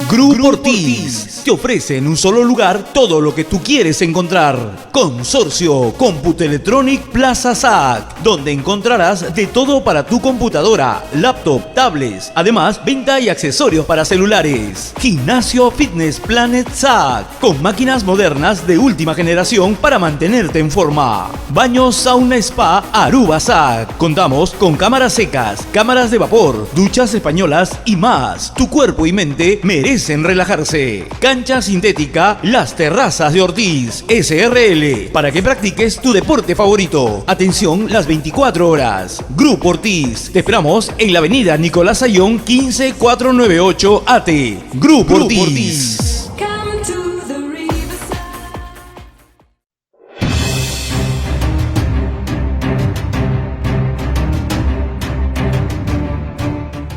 Grupo Ortiz te ofrece en un solo lugar todo lo que tú quieres encontrar. Consorcio Computelectronic Plaza SAC, donde encontrarás de todo para tu computadora, laptop, tablets, además venta y accesorios para celulares. Gimnasio Fitness Planet SAC, con máquinas modernas de última generación para mantenerte en forma. Baño Sauna Spa Aruba SAC. Contamos con cámaras secas, cámaras de vapor, duchas españolas y más. Tu cuerpo y mente merecen relajarse. Cancha sintética Las Terrazas de Ortiz SRL, para que practiques tu deporte favorito. Atención las 24 horas. Grupo Ortiz, te esperamos en la avenida Nicolás Ayón 15498 AT. Grupo Ortiz.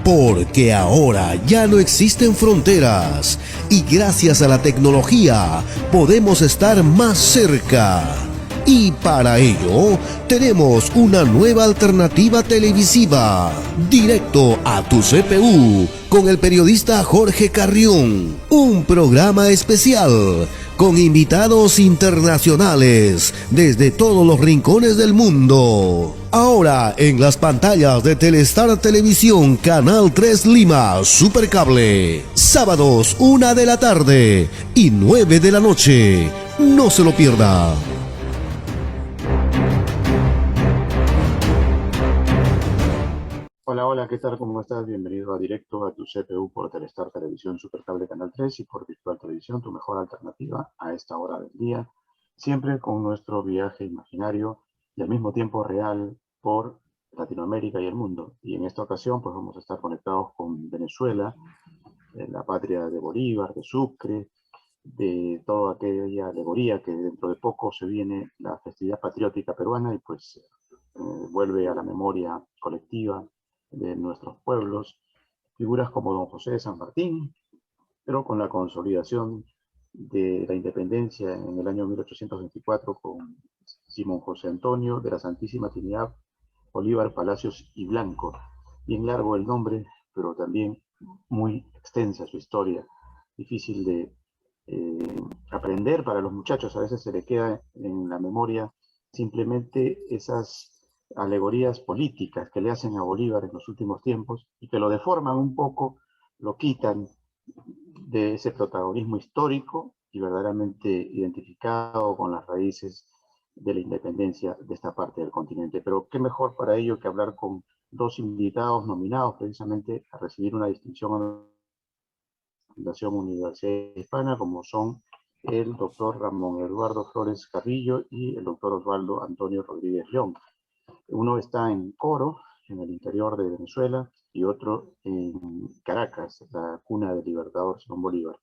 Porque ahora ya no existen fronteras y gracias a la tecnología podemos estar más cerca. Y para ello tenemos una nueva alternativa televisiva, Directo a tu CPU, con el periodista Jorge Carrión. Un programa especial con invitados internacionales desde todos los rincones del mundo. Ahora en las pantallas de Telestar Televisión, Canal 3 Lima, Supercable. Sábados 1 de la tarde y 9 de la noche. No se lo pierda. Hola, hola, ¿qué tal? ¿Cómo estás? Bienvenido a Directo a tu CPU por Telestar Televisión Supercable Canal 3 y por Virtual Televisión, tu mejor alternativa a esta hora del día, siempre con nuestro viaje imaginario y al mismo tiempo real por Latinoamérica y el mundo. Y en esta ocasión pues vamos a estar conectados con Venezuela, la patria de Bolívar, de Sucre, de toda aquella alegoría que dentro de poco se viene la festividad patriótica peruana y pues vuelve a la memoria colectiva de nuestros pueblos, figuras como don José de San Martín, pero con la consolidación de la independencia en el año 1824 con Simón José Antonio de la Santísima Trinidad, Bolívar, Palacios y Blanco. Bien largo el nombre, pero también muy extensa su historia, difícil de aprender para los muchachos. A veces se le queda en la memoria simplemente esas alegorías políticas que le hacen a Bolívar en los últimos tiempos y que lo deforman un poco, lo quitan de ese protagonismo histórico y verdaderamente identificado con las raíces de la independencia de esta parte del continente. Pero qué mejor para ello que hablar con dos invitados nominados precisamente a recibir una distinción a la Fundación Universidad Hispana, como son el doctor Ramón Eduardo Flores Carrillo y el doctor Osvaldo Antonio Rodríguez León. Uno está en Coro, en el interior de Venezuela, y otro en Caracas, la cuna del Libertador Simón Bolívar.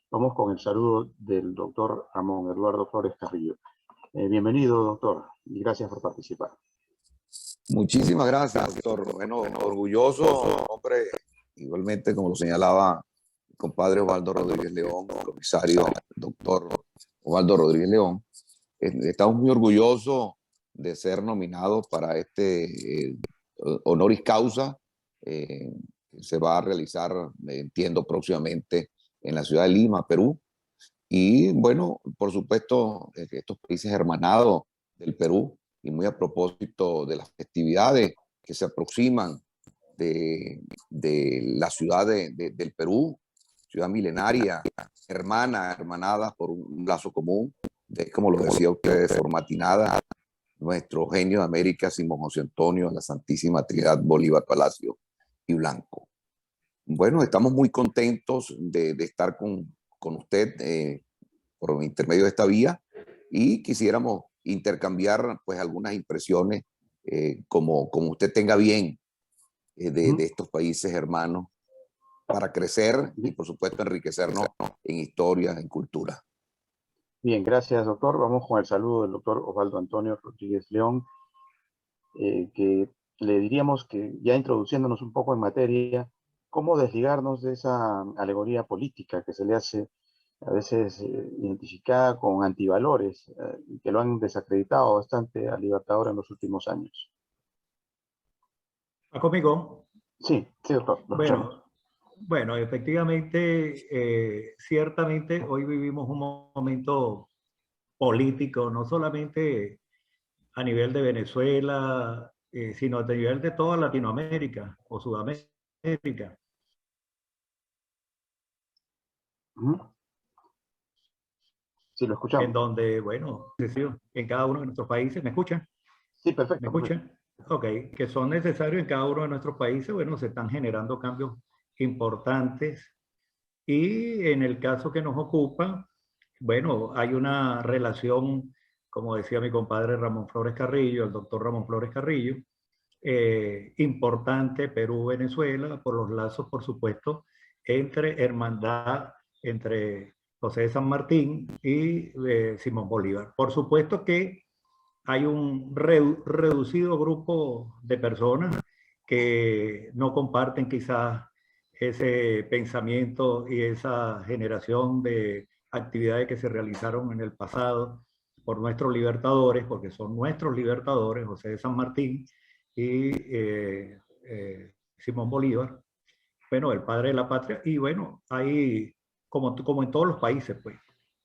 Vamos con el saludo del doctor Ramón Eduardo Flores Carrillo. Bienvenido, doctor, y gracias por participar. Muchísimas gracias, doctor. Bueno, orgulloso, hombre, igualmente como lo señalaba el compadre Osvaldo Rodríguez León, el comisario doctor Osvaldo Rodríguez León. Estamos muy orgullosos de ser nominados para este honoris causa que se va a realizar, entiendo, próximamente en la ciudad de Lima, Perú. Y bueno, por supuesto, estos países hermanados del Perú, y muy a propósito de las festividades que se aproximan de la ciudad del Perú, ciudad milenaria, hermanada por un lazo común, como lo decía usted, formatinada, nuestro genio de América, Simón José Antonio, la Santísima Trinidad, Bolívar, Palacio y Blanco. Bueno, estamos muy contentos de estar con usted por intermedio de esta vía y quisiéramos intercambiar pues algunas impresiones como usted tenga bien de estos países hermanos para crecer y por supuesto enriquecernos en historia, en cultura. Bien, gracias, doctor. Vamos con el saludo del doctor Osvaldo Antonio Rodríguez León, que le diríamos que ya introduciéndonos un poco en materia, cómo desligarnos de esa alegoría política que se le hace a veces identificada con antivalores, que lo han desacreditado bastante al Libertador en los últimos años. ¿Va conmigo? Sí, sí, doctor. Bueno, Bueno, efectivamente, ciertamente hoy vivimos un momento político, no solamente a nivel de Venezuela, sino a nivel de toda Latinoamérica o Sudamérica, Ujú. Sí, lo en escuchamos. donde, bueno, en cada uno de nuestros países, ¿me escuchan? Sí, ¿Me perfecto, perfecto. escuchan? Ok, que son necesarios en cada uno de nuestros países, bueno, se están generando cambios importantes y en el caso que nos ocupa, bueno, hay una relación, como decía mi compadre Ramón Flores Carrillo, el doctor Ramón Flores Carrillo, importante Perú-Venezuela, por los lazos, por supuesto, entre hermandad, entre José de San Martín y Simón Bolívar. Por supuesto que hay un reducido grupo de personas que no comparten quizás ese pensamiento y esa generación de actividades que se realizaron en el pasado por nuestros libertadores, porque son nuestros libertadores, José de San Martín y Simón Bolívar, bueno, el padre de la patria, y bueno, hay, como en todos los países, pues,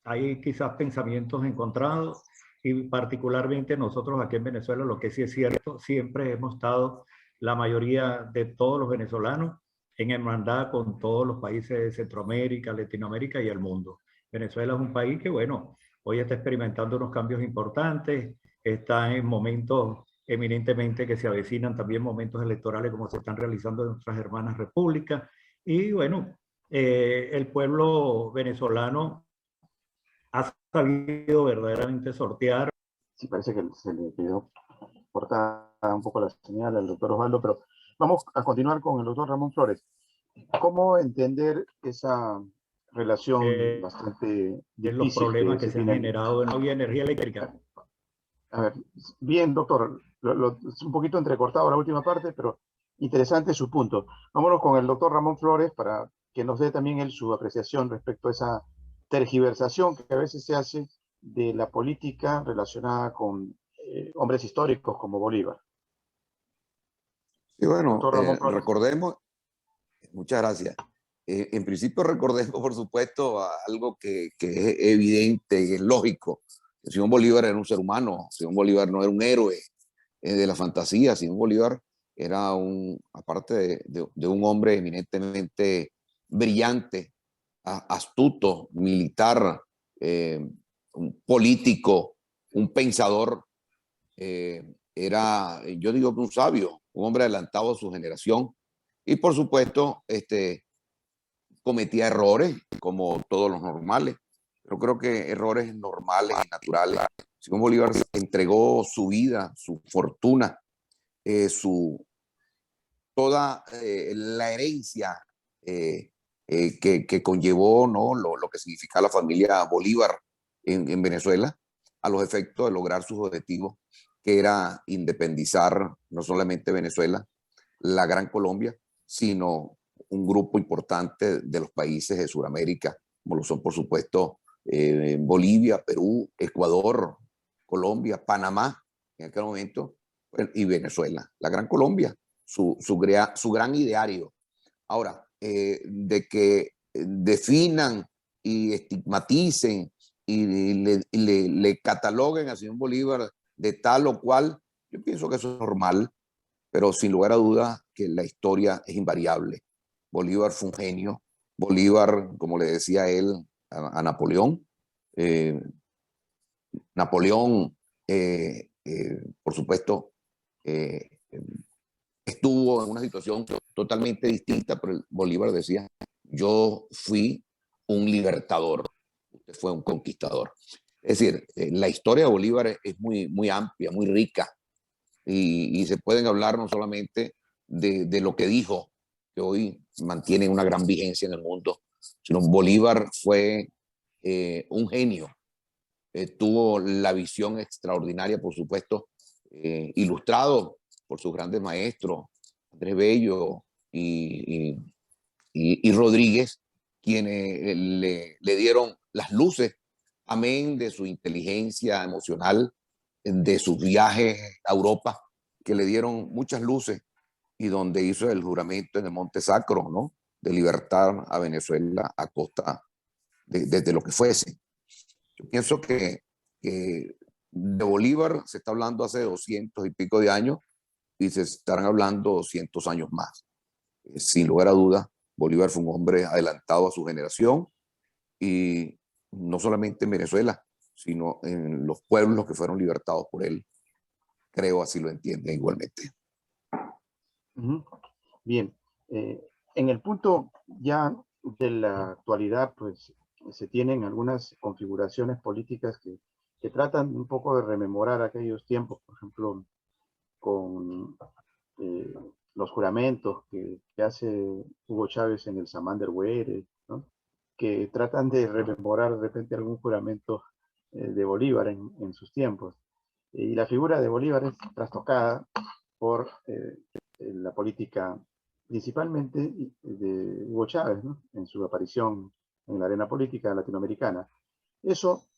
hay quizás pensamientos encontrados, y particularmente nosotros aquí en Venezuela, lo que sí es cierto, siempre hemos estado, la mayoría de todos los venezolanos, en hermandad con todos los países de Centroamérica, Latinoamérica y el mundo. Venezuela es un país que, bueno, hoy está experimentando unos cambios importantes, está en momentos eminentemente que se avecinan también momentos electorales como se están realizando en nuestras hermanas repúblicas. Y bueno, el pueblo venezolano ha sabido verdaderamente sortear. Sí, parece que se le quedó cortada un poco la señal al doctor Osvaldo, pero vamos a continuar con el doctor Ramón Flores. ¿Cómo entender esa relación bastante Los difícil que problemas que se se han tiene? generado en la energía eléctrica. A ver, bien, doctor, es un poquito entrecortado la última parte, pero interesante su punto. Vámonos con el doctor Ramón Flores para que nos dé también él su apreciación respecto a esa tergiversación que a veces se hace de la política relacionada con hombres históricos como Bolívar. Y bueno, Doctor Ramón Flores. recordemos, muchas gracias. En principio recordemos, por supuesto, algo que es evidente y es lógico. Simón Bolívar era un ser humano, Simón Bolívar no era un héroe de la fantasía, Simón Bolívar era aparte de un hombre eminentemente brillante, astuto, militar, un político, un pensador, era, yo digo que un sabio, un hombre adelantado a su generación y por supuesto cometía errores como todos los normales, pero creo que errores normales y naturales. Simón Bolívar entregó su vida, su fortuna, toda la herencia que conllevó, ¿no? Lo que significa la familia Bolívar en Venezuela a los efectos de lograr sus objetivos, que era independizar no solamente Venezuela, la Gran Colombia, sino un grupo importante de los países de Sudamérica, como lo son, por supuesto, Bolivia, Perú, Ecuador, Colombia, Panamá, en aquel momento, y Venezuela. La Gran Colombia, su gran ideario. Ahora, de que definan y estigmaticen y le cataloguen a Simón Bolívar de tal o cual, yo pienso que eso es normal, pero sin lugar a dudas que la historia es invariable. Bolívar fue un genio. Bolívar, como le decía él a Napoleón, eh, Napoleón, por supuesto, eh, estuvo en una situación totalmente distinta, pero Bolívar decía, yo fui un libertador, usted fue un conquistador. Es decir, la historia de Bolívar es muy, muy amplia, muy rica, y se pueden hablar no solamente de lo que dijo, que hoy mantiene una gran vigencia en el mundo, sino Bolívar fue un genio, tuvo la visión extraordinaria, por supuesto, ilustrado por sus grandes maestros, Andrés Bello y Rodríguez, quienes le dieron las luces, amén de su inteligencia emocional, de sus viajes a Europa, que le dieron muchas luces y donde hizo el juramento en el Monte Sacro, ¿no? de libertar a Venezuela a costa de lo que fuese. Yo pienso que de Bolívar se está hablando hace 200 y pico de años y se estarán hablando 200 años más. Sin lugar a dudas, Bolívar fue un hombre adelantado a su generación y no solamente en Venezuela, sino en los pueblos que fueron libertados por él. Creo así lo entienden igualmente. Bien, en el punto ya de la actualidad, pues se tienen algunas configuraciones políticas que tratan un poco de rememorar aquellos tiempos, por ejemplo, con los juramentos que hace Hugo Chávez en el Samán del Güere, ¿no? Que tratan de rememorar de repente algún juramento de Bolívar en sus tiempos. Y la figura de Bolívar es trastocada por la política principalmente de Hugo Chávez, ¿no? En su aparición en la arena política latinoamericana. Eso,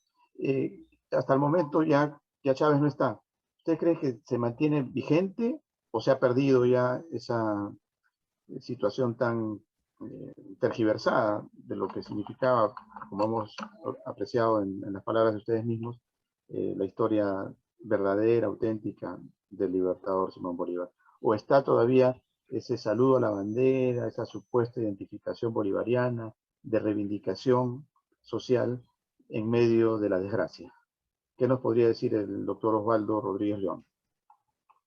hasta el momento ya Chávez no está. ¿Usted cree que se mantiene vigente o se ha perdido ya esa situación tan tergiversada de lo que significaba, como hemos apreciado en las palabras de ustedes mismos, la historia verdadera, auténtica del libertador Simón Bolívar? ¿O está todavía ese saludo a la bandera, esa supuesta identificación bolivariana de reivindicación social en medio de la desgracia? ¿Qué nos podría decir el doctor Osvaldo Rodríguez León?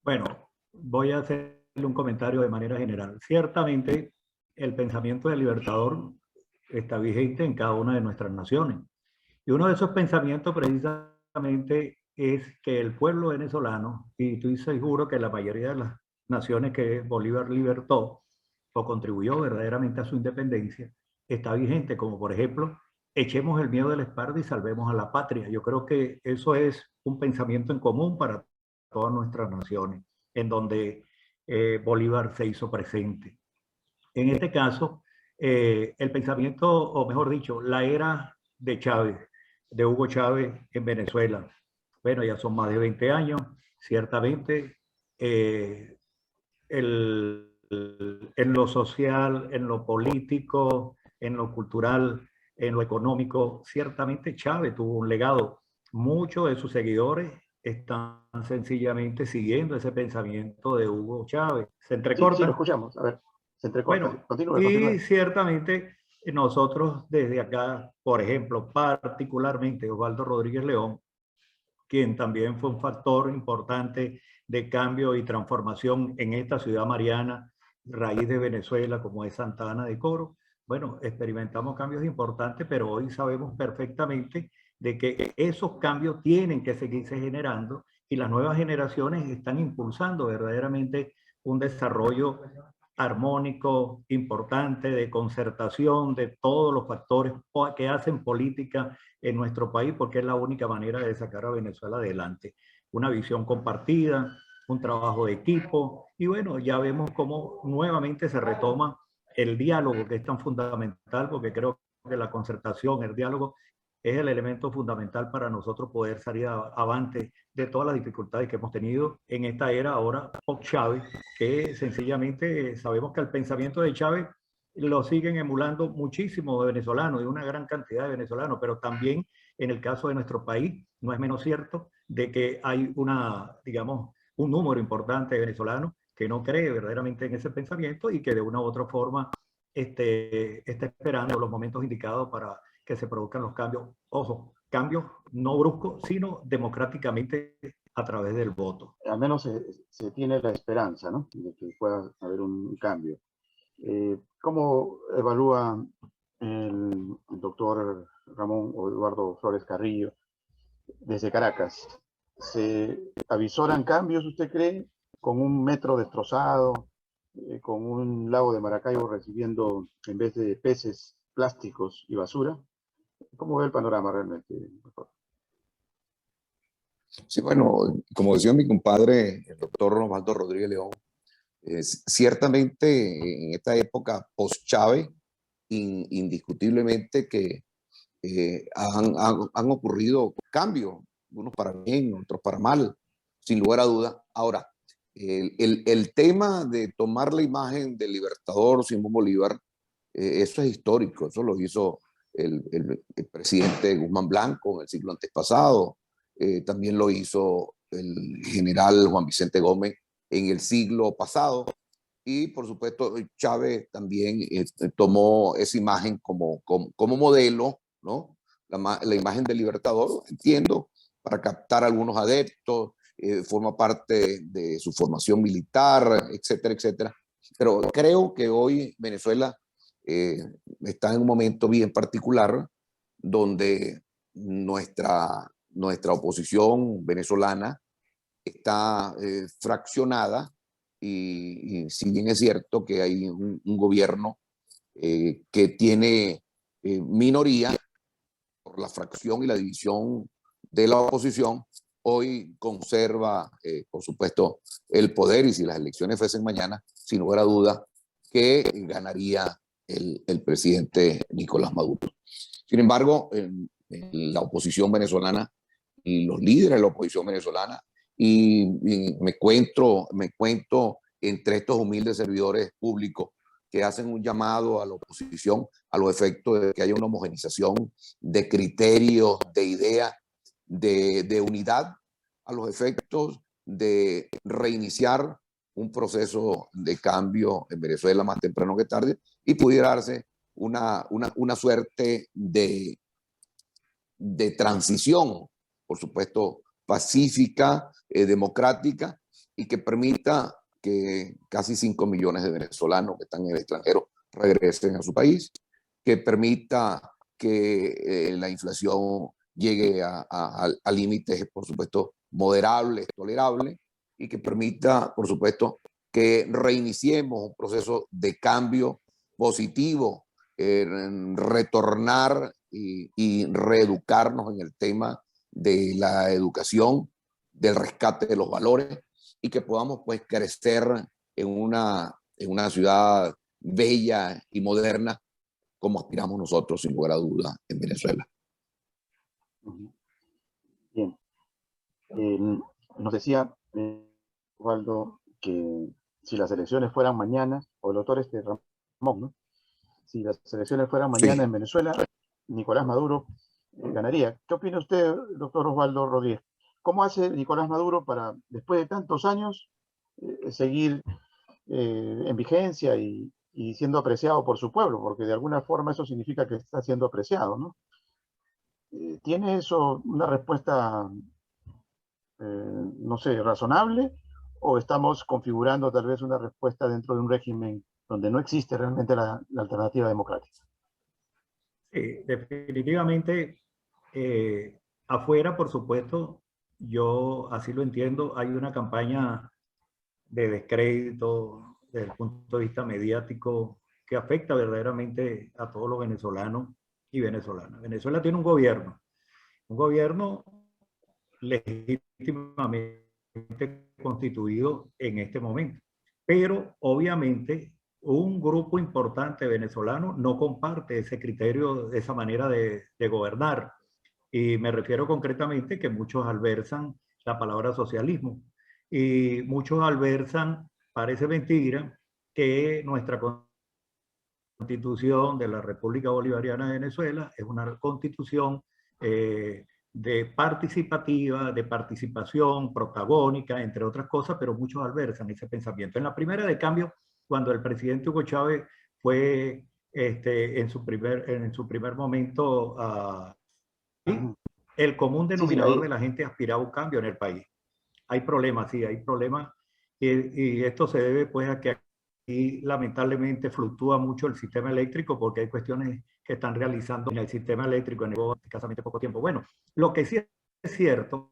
Bueno, voy a hacerle un comentario de manera general. Ciertamente, el pensamiento del libertador está vigente en cada una de nuestras naciones. Y uno de esos pensamientos precisamente es que el pueblo venezolano, y estoy seguro que la mayoría de las naciones que Bolívar libertó o contribuyó verdaderamente a su independencia, está vigente, como por ejemplo, echemos el miedo de la espalda y salvemos a la patria. Yo creo que eso es un pensamiento en común para todas nuestras naciones, en donde Bolívar se hizo presente. En este caso, el pensamiento, o mejor dicho, la era de Chávez, de Hugo Chávez en Venezuela, bueno, ya son más de 20 años, ciertamente, en lo social, en lo político, en lo cultural, en lo económico, ciertamente Chávez tuvo un legado. Muchos de sus seguidores están sencillamente siguiendo ese pensamiento de Hugo Chávez. Se entrecorta. Sí, lo escuchamos. A ver, se entrecorta. Bueno, continúe. Ciertamente nosotros desde acá, por ejemplo, particularmente Osvaldo Rodríguez León, quien también fue un factor importante de cambio y transformación en esta ciudad mariana, raíz de Venezuela, como es Santa Ana de Coro. Bueno, experimentamos cambios importantes, pero hoy sabemos perfectamente de que esos cambios tienen que seguirse generando y las nuevas generaciones están impulsando verdaderamente un desarrollo armónico, importante, de concertación de todos los factores que hacen política en nuestro país, porque es la única manera de sacar a Venezuela adelante. Una visión compartida, un trabajo de equipo, y bueno, ya vemos cómo nuevamente se retoma el diálogo, que es tan fundamental, porque creo que la concertación, el diálogo, es el elemento fundamental para nosotros poder salir avante de todas las dificultades que hemos tenido en esta era ahora post-Chávez, que sencillamente sabemos que el pensamiento de Chávez lo siguen emulando muchísimos venezolanos, y una gran cantidad de venezolanos, pero también en el caso de nuestro país, no es menos cierto de que hay digamos, un número importante de venezolanos que no cree verdaderamente en ese pensamiento y que de una u otra forma está esperando los momentos indicados para que se produzcan los cambios. Ojo, cambios no bruscos, sino democráticamente a través del voto. Al menos se tiene la esperanza, ¿no?, de que pueda haber un cambio. ¿Cómo evalúa el doctor Ramón o Eduardo Flores Carrillo desde Caracas? ¿Se avisoran cambios, usted cree, con un metro destrozado, con un lago de Maracaibo recibiendo, en vez de peces, plásticos y basura? ¿Cómo ve el panorama realmente, doctor? Sí, bueno, como decía mi compadre, el doctor Osvaldo Rodríguez León, ciertamente en esta época post-Chávez, indiscutiblemente que han ocurrido cambios, unos para bien, otros para mal, sin lugar a dudas. Ahora, el tema de tomar la imagen del libertador Simón Bolívar Eso es histórico, eso lo hizo el presidente Guzmán Blanco en el siglo antepasado, también lo hizo el general Juan Vicente Gómez en el siglo pasado, y por supuesto Chávez también tomó esa imagen como modelo, ¿no? La imagen del libertador, entiendo, para captar algunos adeptos, forma parte de su formación militar, etcétera, etcétera. Pero creo que hoy Venezuela está en un momento bien particular donde nuestra oposición venezolana está fraccionada y si bien es cierto que hay un gobierno que tiene minoría por la fracción y la división de la oposición, hoy conserva, por supuesto, el poder, y si las elecciones fuesen mañana, sin lugar a duda, que ganaría el presidente Nicolás Maduro. Sin embargo, la oposición venezolana y los líderes de la oposición venezolana, y me cuento entre estos humildes servidores públicos que hacen un llamado a la oposición a los efectos de que haya una homogenización de criterios, de ideas, de unidad, a los efectos de reiniciar un proceso de cambio en Venezuela más temprano que tarde, y pudiera darse una suerte de transición, por supuesto, pacífica, democrática, y que permita que casi 5 millones de venezolanos que están en el extranjero regresen a su país, que permita que la inflación llegue a límites, por supuesto, moderables, tolerables, y que permita, por supuesto, que reiniciemos un proceso de cambio positivo, retornar y reeducarnos en el tema de la educación, del rescate de los valores, y que podamos pues crecer en una ciudad bella y moderna como aspiramos nosotros, sin lugar a dudas, en Venezuela. Bien. Nos decía Osvaldo que si las elecciones fueran mañana, o el doctor Ramón, ¿no? Si las elecciones fueran mañana, sí, en Venezuela, Nicolás Maduro ganaría. ¿Qué opina usted, doctor Osvaldo Rodríguez? ¿Cómo hace Nicolás Maduro para, después de tantos años, seguir en vigencia y siendo apreciado por su pueblo? Porque de alguna forma eso significa que está siendo apreciado, ¿no? ¿Tiene eso una respuesta, no sé, razonable? ¿O estamos configurando tal vez una respuesta dentro de un régimen donde no existe realmente la alternativa democrática? Sí, definitivamente, afuera, por supuesto, yo así lo entiendo, hay una campaña de descrédito desde el punto de vista mediático que afecta verdaderamente a todos los venezolanos y venezolanas. Venezuela tiene un gobierno legítimamente constituido en este momento, pero obviamente un grupo importante venezolano no comparte ese criterio, esa manera de gobernar. Y me refiero concretamente que muchos albersan la palabra socialismo. Y muchos albersan, parece mentira, que nuestra constitución de la República Bolivariana de Venezuela es una constitución de participación, protagónica, entre otras cosas, pero muchos albersan ese pensamiento. En la primera de cambio, cuando el presidente Hugo Chávez fue en su primer momento el común denominador de la gente aspiraba a un cambio en el país. Hay problemas, sí, hay problemas, y esto se debe pues a que aquí lamentablemente fluctúa mucho el sistema eléctrico, porque hay cuestiones que están realizando en el sistema eléctrico en escasamente poco tiempo. Bueno, lo que sí es cierto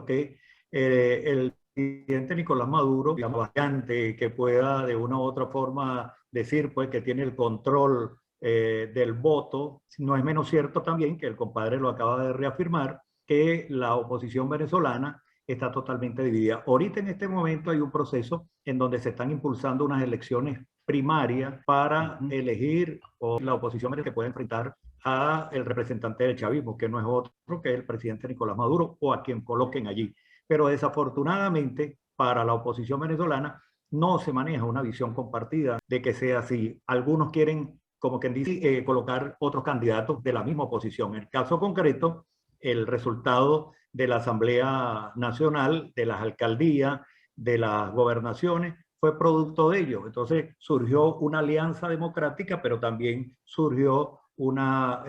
que el presidente Nicolás Maduro, digamos, bastante que pueda de una u otra forma decir pues que tiene el control del voto, no es menos cierto también que el compadre lo acaba de reafirmar, que la oposición venezolana está totalmente dividida. Ahorita en este momento hay un proceso en donde se están impulsando unas elecciones primarias para elegir la oposición que puede enfrentar a el representante del chavismo, que no es otro que el presidente Nicolás Maduro, o a quien coloquen allí. Pero desafortunadamente para la oposición venezolana, no se maneja una visión compartida de que sea así. Algunos quieren, como quien dice, colocar otros candidatos de la misma oposición. En el caso concreto, el resultado de la Asamblea Nacional, de las alcaldías, de las gobernaciones, fue producto de ello. Entonces surgió una alianza democrática, pero también surgió la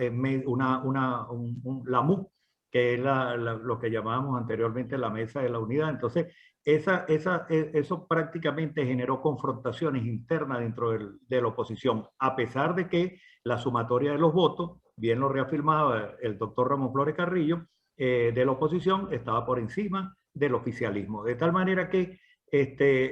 MU, que es lo que llamábamos anteriormente la Mesa de la Unidad. Entonces, eso prácticamente generó confrontaciones internas dentro de la oposición, a pesar de que la sumatoria de los votos, bien lo reafirmaba el doctor Ramón Flores Carrillo, de la oposición estaba por encima del oficialismo. De tal manera que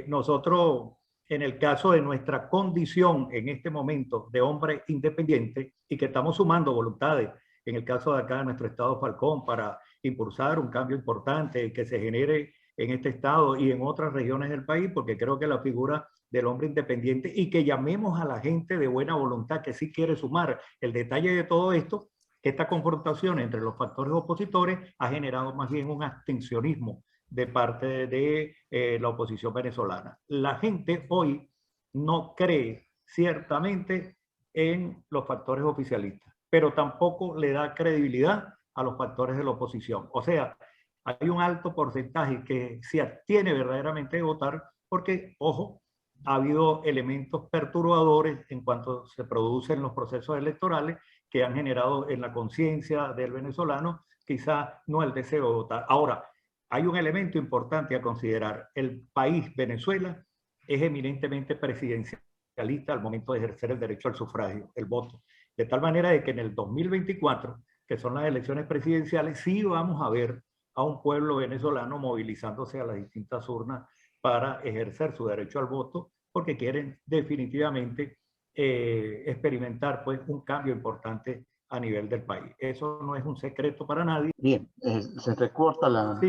nosotros, en el caso de nuestra condición en este momento de hombre independiente y que estamos sumando voluntades, en el caso de acá de nuestro estado Falcón, para impulsar un cambio importante que se genere en este estado y en otras regiones del país, porque creo que la figura del hombre independiente y que llamemos a la gente de buena voluntad que sí quiere sumar. El detalle de todo esto, esta confrontación entre los factores opositores ha generado más bien un abstencionismo de parte de la oposición venezolana. La gente hoy no cree ciertamente en los factores oficialistas, pero tampoco le da credibilidad a los factores de la oposición. O sea, hay un alto porcentaje que se abstiene verdaderamente de votar porque, ojo, ha habido elementos perturbadores en cuanto se producen los procesos electorales que han generado en la conciencia del venezolano quizá no el deseo de votar. Ahora, hay un elemento importante a considerar. El país, Venezuela, es eminentemente presidencialista al momento de ejercer el derecho al sufragio, el voto. De tal manera de que en el 2024, que son las elecciones presidenciales, sí vamos a ver a un pueblo venezolano movilizándose a las distintas urnas para ejercer su derecho al voto, porque quieren definitivamente experimentar pues, un cambio importante a nivel del país. Eso no es un secreto para nadie. Bien, se recorta la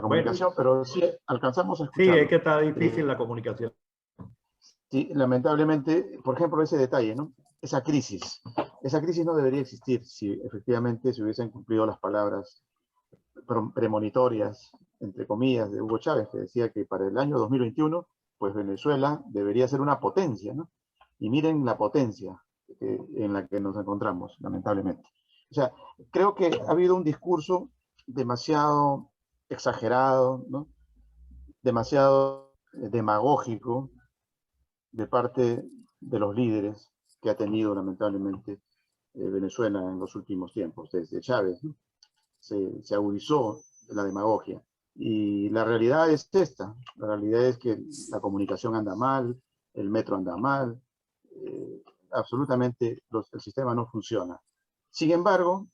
comunicación, bueno, pero sí alcanzamos a escuchar. Sí, es que está difícil la comunicación. Sí, lamentablemente, por ejemplo, ese detalle, ¿no? Esa crisis no debería existir si efectivamente se hubiesen cumplido las palabras premonitorias, entre comillas, de Hugo Chávez, que decía que para el año 2021, pues Venezuela debería ser una potencia, ¿no? Y miren la potencia en la que nos encontramos, lamentablemente. O sea, creo que ha habido un discurso demasiado exagerado, ¿no? Demasiado demagógico de parte de los líderes que ha tenido lamentablemente Venezuela en los últimos tiempos, desde Chávez, ¿no? Se agudizó la demagogia. Y la realidad es esta, la realidad es que la comunicación anda mal, el metro anda mal, absolutamente el sistema no funciona. Sin embargo,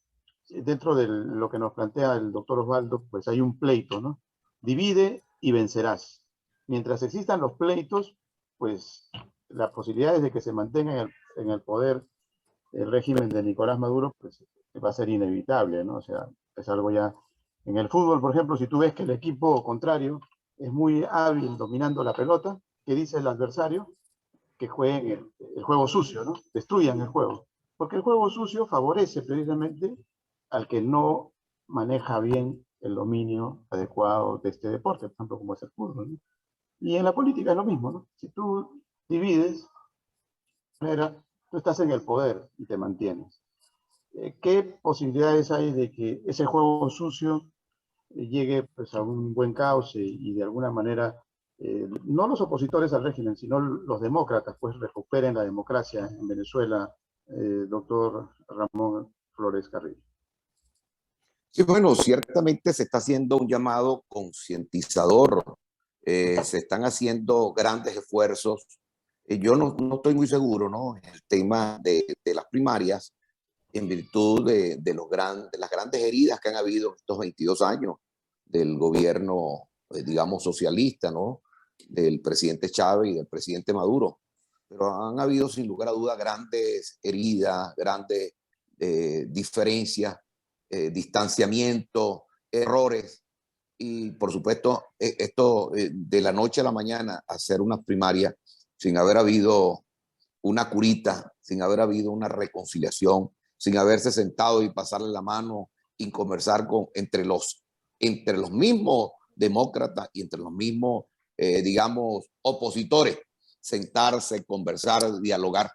dentro de lo que nos plantea el doctor Osvaldo, pues hay un pleito, ¿no? Divide y vencerás. Mientras existan los pleitos, pues las posibilidades de que se mantenga en el poder el régimen de Nicolás Maduro, pues va a ser inevitable, ¿no? O sea, es algo ya... En el fútbol, por ejemplo, si tú ves que el equipo contrario es muy hábil dominando la pelota, ¿qué dice el adversario? Que jueguen el juego sucio, ¿no? Destruyan el juego. Porque el juego sucio favorece precisamente al que no maneja bien el dominio adecuado de este deporte, por ejemplo, como es el fútbol, ¿no? Y en la política es lo mismo, ¿no? Si tú divides, tú estás en el poder y te mantienes. ¿Qué posibilidades hay de que ese juego sucio llegue pues, a un buen cauce y de alguna manera, no los opositores al régimen, sino los demócratas, pues recuperen la democracia en Venezuela, doctor Ramón Flores Carrillo? Sí, bueno, ciertamente se está haciendo un llamado concientizador, se están haciendo grandes esfuerzos. Yo no estoy muy seguro, ¿no? En el tema de las primarias, en virtud de las grandes heridas que han habido en estos 22 años del gobierno, digamos, socialista, ¿no? Del presidente Chávez y del presidente Maduro. Pero han habido, sin lugar a dudas, grandes heridas, grandes diferencias, distanciamiento, errores. Y, por supuesto, esto de la noche a la mañana, hacer unas primarias sin haber habido una curita, sin haber habido una reconciliación, sin haberse sentado y pasarle la mano y conversar entre los mismos demócratas y entre los mismos digamos, opositores, sentarse, conversar, dialogar.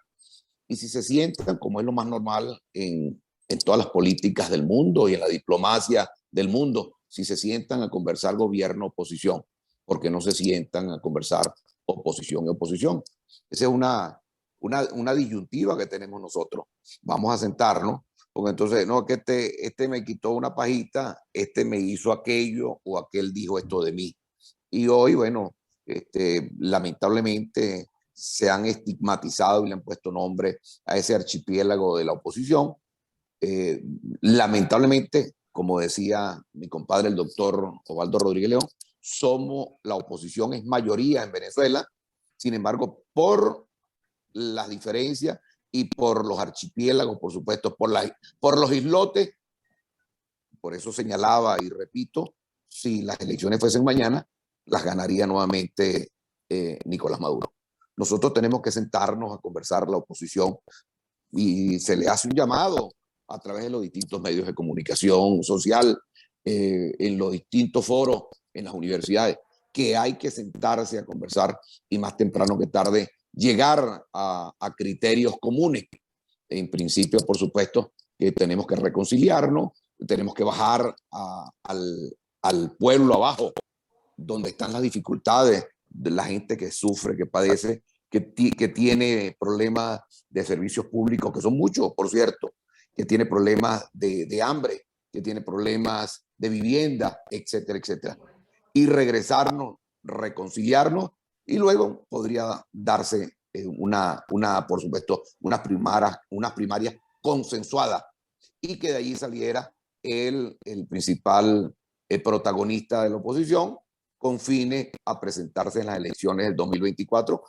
Y si se sientan, como es lo más normal en todas las políticas del mundo y en la diplomacia del mundo, si se sientan a conversar gobierno-oposición, porque no se sientan a conversar oposición y oposición. Esa es una disyuntiva que tenemos nosotros. Vamos a sentarnos, porque entonces, no, que este me quitó una pajita, este me hizo aquello o aquel dijo esto de mí. Y hoy, bueno, lamentablemente se han estigmatizado y le han puesto nombre a ese archipiélago de la oposición. Lamentablemente, como decía mi compadre el doctor Osvaldo Rodríguez León, somos, la oposición es mayoría en Venezuela. Sin embargo, por las diferencias y por los archipiélagos, por supuesto, por los islotes, por eso señalaba y repito, si las elecciones fuesen mañana, las ganaría nuevamente Nicolás Maduro. Nosotros tenemos que sentarnos a conversar la oposición y se le hace un llamado a través de los distintos medios de comunicación social, en los distintos foros, en las universidades, que hay que sentarse a conversar y más temprano que tarde llegar a criterios comunes. En principio, por supuesto, que tenemos que reconciliarnos, tenemos que bajar al pueblo abajo, donde están las dificultades de la gente que sufre, que padece, que tiene problemas de servicios públicos, que son muchos, por cierto, que tiene problemas de hambre, que tiene problemas de vivienda, etcétera, etcétera. Y regresarnos, reconciliarnos, y luego podría darse por supuesto, unas primarias consensuadas, y que de allí saliera el principal protagonista de la oposición, con fines a presentarse en las elecciones del 2024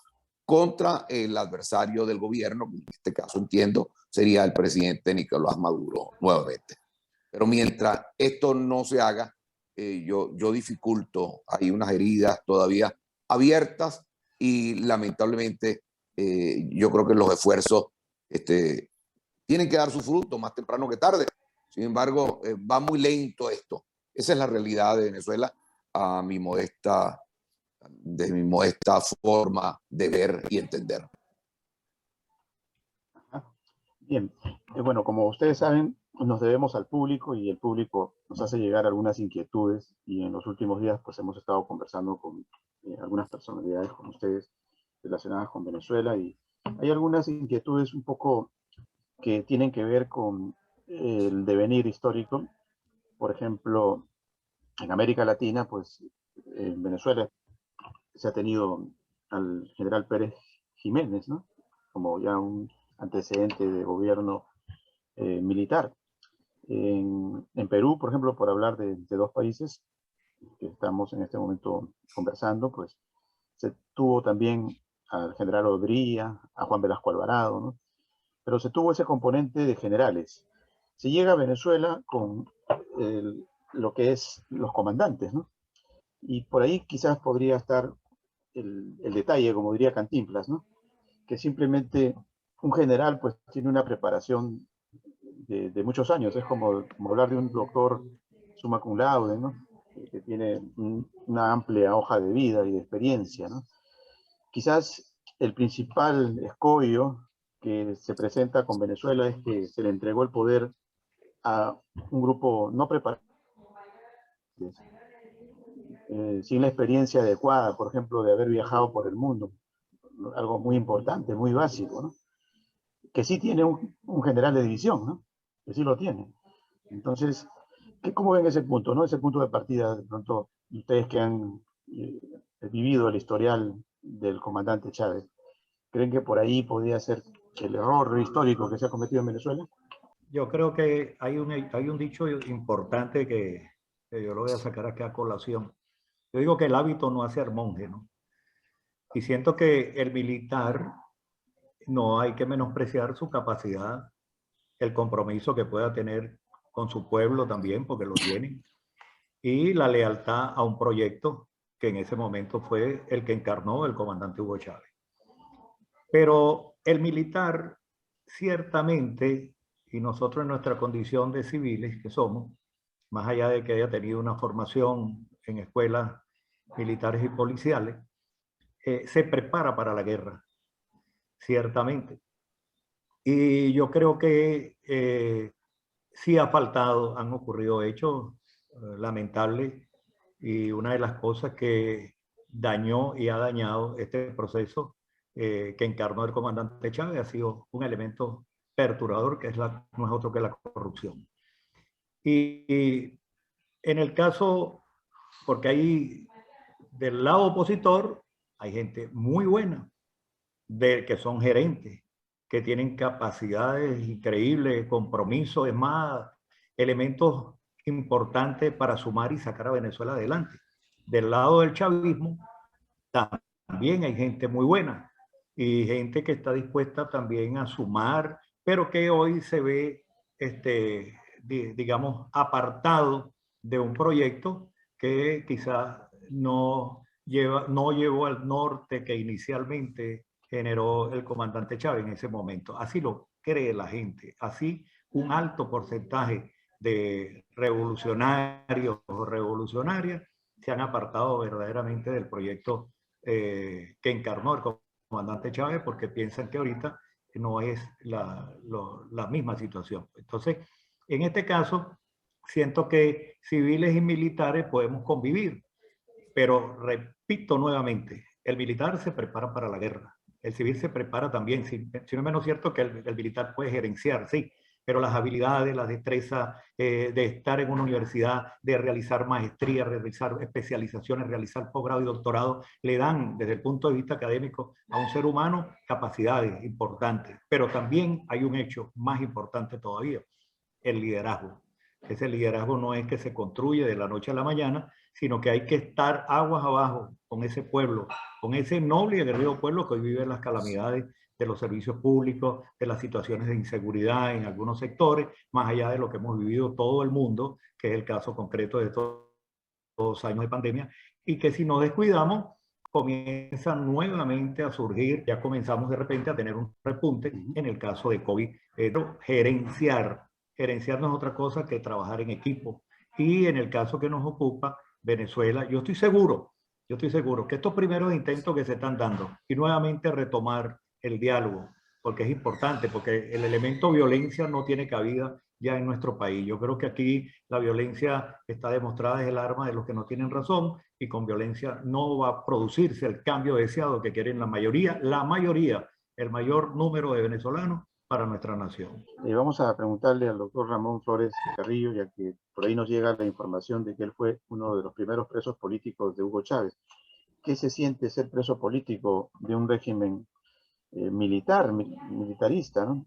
contra el adversario del gobierno, que en este caso entiendo sería el presidente Nicolás Maduro nuevamente. Pero mientras esto no se haga, yo dificulto, hay unas heridas todavía abiertas y lamentablemente yo creo que los esfuerzos tienen que dar su fruto más temprano que tarde. Sin embargo, va muy lento esto. Esa es la realidad de Venezuela de mi modesta forma de ver y entender. Bien, bueno, como ustedes saben, nos debemos al público y el público nos hace llegar algunas inquietudes y en los últimos días pues hemos estado conversando con algunas personalidades como ustedes relacionadas con Venezuela y hay algunas inquietudes un poco que tienen que ver con el devenir histórico. Por ejemplo, en América Latina, pues en Venezuela se ha tenido al general Pérez Jiménez, ¿no? Como ya un antecedente de gobierno militar. En Perú, por ejemplo, por hablar de dos países que estamos en este momento conversando, pues se tuvo también al general Odría, a Juan Velasco Alvarado, ¿no? Pero se tuvo ese componente de generales. Se llega a Venezuela con lo que es los comandantes, ¿no? Y por ahí quizás podría estar el detalle, como diría Cantinflas, ¿no? Que simplemente un general pues tiene una preparación de muchos años, es como hablar de un doctor summa cum laude, ¿no? Que tiene una amplia hoja de vida y de experiencia, ¿no? Quizás el principal escollo que se presenta con Venezuela es que se le entregó el poder a un grupo no preparado, sin la experiencia adecuada, por ejemplo, de haber viajado por el mundo, algo muy importante, muy básico, ¿no? Que sí tiene un general de división, ¿no? Que sí lo tiene. Entonces, ¿cómo ven ese punto, no? Ese punto de partida, de pronto, ustedes que han vivido el historial del comandante Chávez, ¿creen que por ahí podría ser el error histórico que se ha cometido en Venezuela? Yo creo que hay un dicho importante que yo lo voy a sacar acá a colación. Yo digo que el hábito no hace al monje, ¿no? Y siento que el militar no hay que menospreciar su capacidad, el compromiso que pueda tener con su pueblo también, porque lo tienen, y la lealtad a un proyecto que en ese momento fue el que encarnó el comandante Hugo Chávez. Pero el militar, ciertamente, y nosotros en nuestra condición de civiles que somos, más allá de que haya tenido una formación en escuelas militares y policiales, se prepara para la guerra, ciertamente. Y yo creo que sí ha faltado, han ocurrido hechos lamentables, y una de las cosas que dañó y ha dañado este proceso que encarnó el comandante Chávez ha sido un elemento perturbador, que no es otro que la corrupción. Y en el caso, porque hay del lado opositor, hay gente muy buena, que son gerentes, que tienen capacidades increíbles, compromiso, es más, elementos importantes para sumar y sacar a Venezuela adelante. Del lado del chavismo también hay gente muy buena y gente que está dispuesta también a sumar, pero que hoy se ve, digamos, apartado de un proyecto que quizás no llevó al norte que inicialmente generó el comandante Chávez en ese momento. Así lo cree la gente. Así un alto porcentaje de revolucionarios o revolucionarias se han apartado verdaderamente del proyecto que encarnó el comandante Chávez, porque piensan que ahorita no es la misma situación. Entonces, en este caso, siento que civiles y militares podemos convivir, pero repito nuevamente, el militar se prepara para la guerra, el civil se prepara también, si no es menos cierto que el militar puede gerenciar, sí, pero las habilidades, la destreza de estar en una universidad, de realizar maestría, realizar especializaciones, realizar posgrado y doctorado, le dan desde el punto de vista académico a un ser humano capacidades importantes. Pero también hay un hecho más importante todavía, el liderazgo. Ese liderazgo no es que se construye de la noche a la mañana, sino que hay que estar aguas abajo con ese pueblo, con ese noble y aguerrido pueblo que hoy vive las calamidades de los servicios públicos, de las situaciones de inseguridad en algunos sectores, más allá de lo que hemos vivido todo el mundo, que es el caso concreto de estos 2 años de pandemia, y que si nos descuidamos, comienza nuevamente a surgir, ya comenzamos de repente a tener un repunte en el caso de COVID. Pero gerenciar no es otra cosa que trabajar en equipo. Y en el caso que nos ocupa, Venezuela, yo estoy seguro que estos primeros intentos que se están dando y nuevamente retomar el diálogo, porque es importante, porque el elemento violencia no tiene cabida ya en nuestro país. Yo creo que aquí la violencia está demostrada, es el arma de los que no tienen razón, y con violencia no va a producirse el cambio deseado que quieren la mayoría, el mayor número de venezolanos para nuestra nación. Vamos a preguntarle al doctor Ramón Flores Carrillo, ya que por ahí nos llega la información de que él fue uno de los primeros presos políticos de Hugo Chávez. ¿Qué se siente ser preso político de un régimen militarista, ¿no?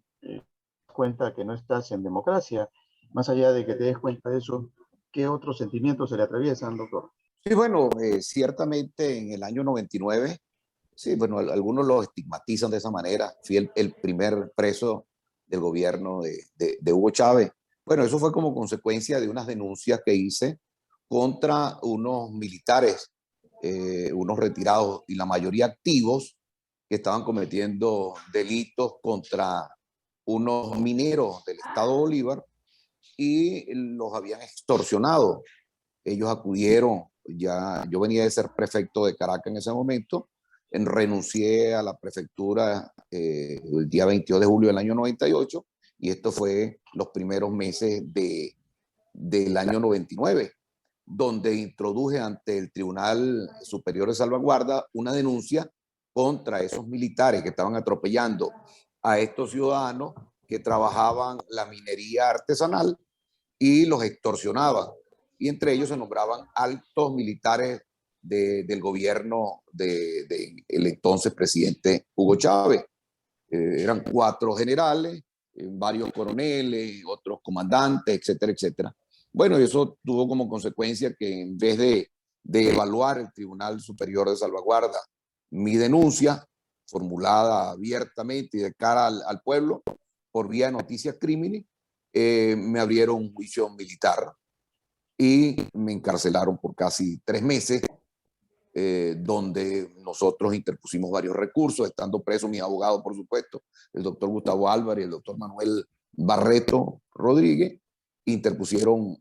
Cuenta que no estás en democracia. Más allá de que te des cuenta de eso, ¿qué otros sentimientos se le atraviesan, doctor? Sí, bueno, ciertamente en el año 99, sí, bueno, algunos lo estigmatizan de esa manera. Fui el primer preso del gobierno de Hugo Chávez. Bueno, eso fue como consecuencia de unas denuncias que hice contra unos militares, unos retirados y la mayoría activos, que estaban cometiendo delitos contra unos mineros del estado Bolívar y los habían extorsionado. Ellos acudieron, yo venía de ser prefecto de Caracas en ese momento, renuncié a la prefectura el día 22 de julio del año 98, y esto fue los primeros meses del año 99, donde introduje ante el Tribunal Superior de Salvaguarda una denuncia contra esos militares que estaban atropellando a estos ciudadanos que trabajaban la minería artesanal y los extorsionaban. Y entre ellos se nombraban altos militares del gobierno del entonces presidente Hugo Chávez. Eran 4 generales, varios coroneles, otros comandantes, etcétera, etcétera. Bueno, eso tuvo como consecuencia que en vez de evaluar el Tribunal Superior de Salvaguarda mi denuncia, formulada abiertamente y de cara al pueblo, por vía de noticias crímenes, me abrieron un juicio militar y me encarcelaron por casi 3 meses, donde nosotros interpusimos varios recursos, estando presos mis abogados, por supuesto, el doctor Gustavo Álvarez y el doctor Manuel Barreto Rodríguez, interpusieron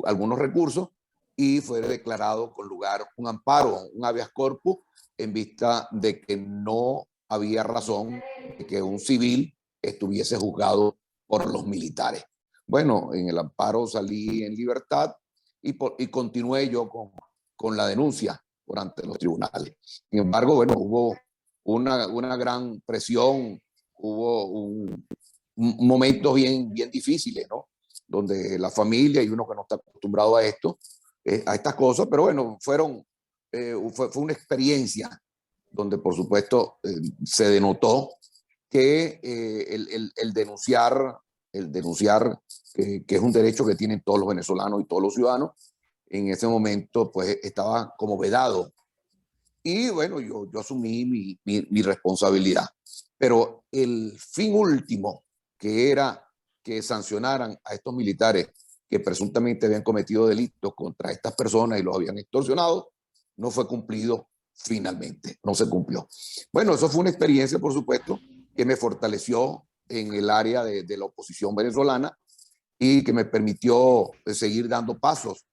algunos recursos y fue declarado con lugar un amparo, un habeas corpus, en vista de que no había razón de que un civil estuviese juzgado por los militares. Bueno, en el amparo salí en libertad y continué yo con la denuncia por ante los tribunales. Sin embargo, bueno, hubo una gran presión, hubo momentos bien difíciles, ¿no? Donde la familia y uno que no está acostumbrado a esto, a estas cosas, pero bueno, fue una experiencia donde por supuesto se denotó que el denunciar, que es un derecho que tienen todos los venezolanos y todos los ciudadanos, en ese momento pues estaba como vedado. Y bueno, yo asumí mi responsabilidad. Pero el fin último, que era que sancionaran a estos militares que presuntamente habían cometido delitos contra estas personas y los habían extorsionado, no fue cumplido finalmente, no se cumplió. Bueno, eso fue una experiencia, por supuesto, que me fortaleció en el área de la oposición venezolana y que me permitió seguir dando pasos,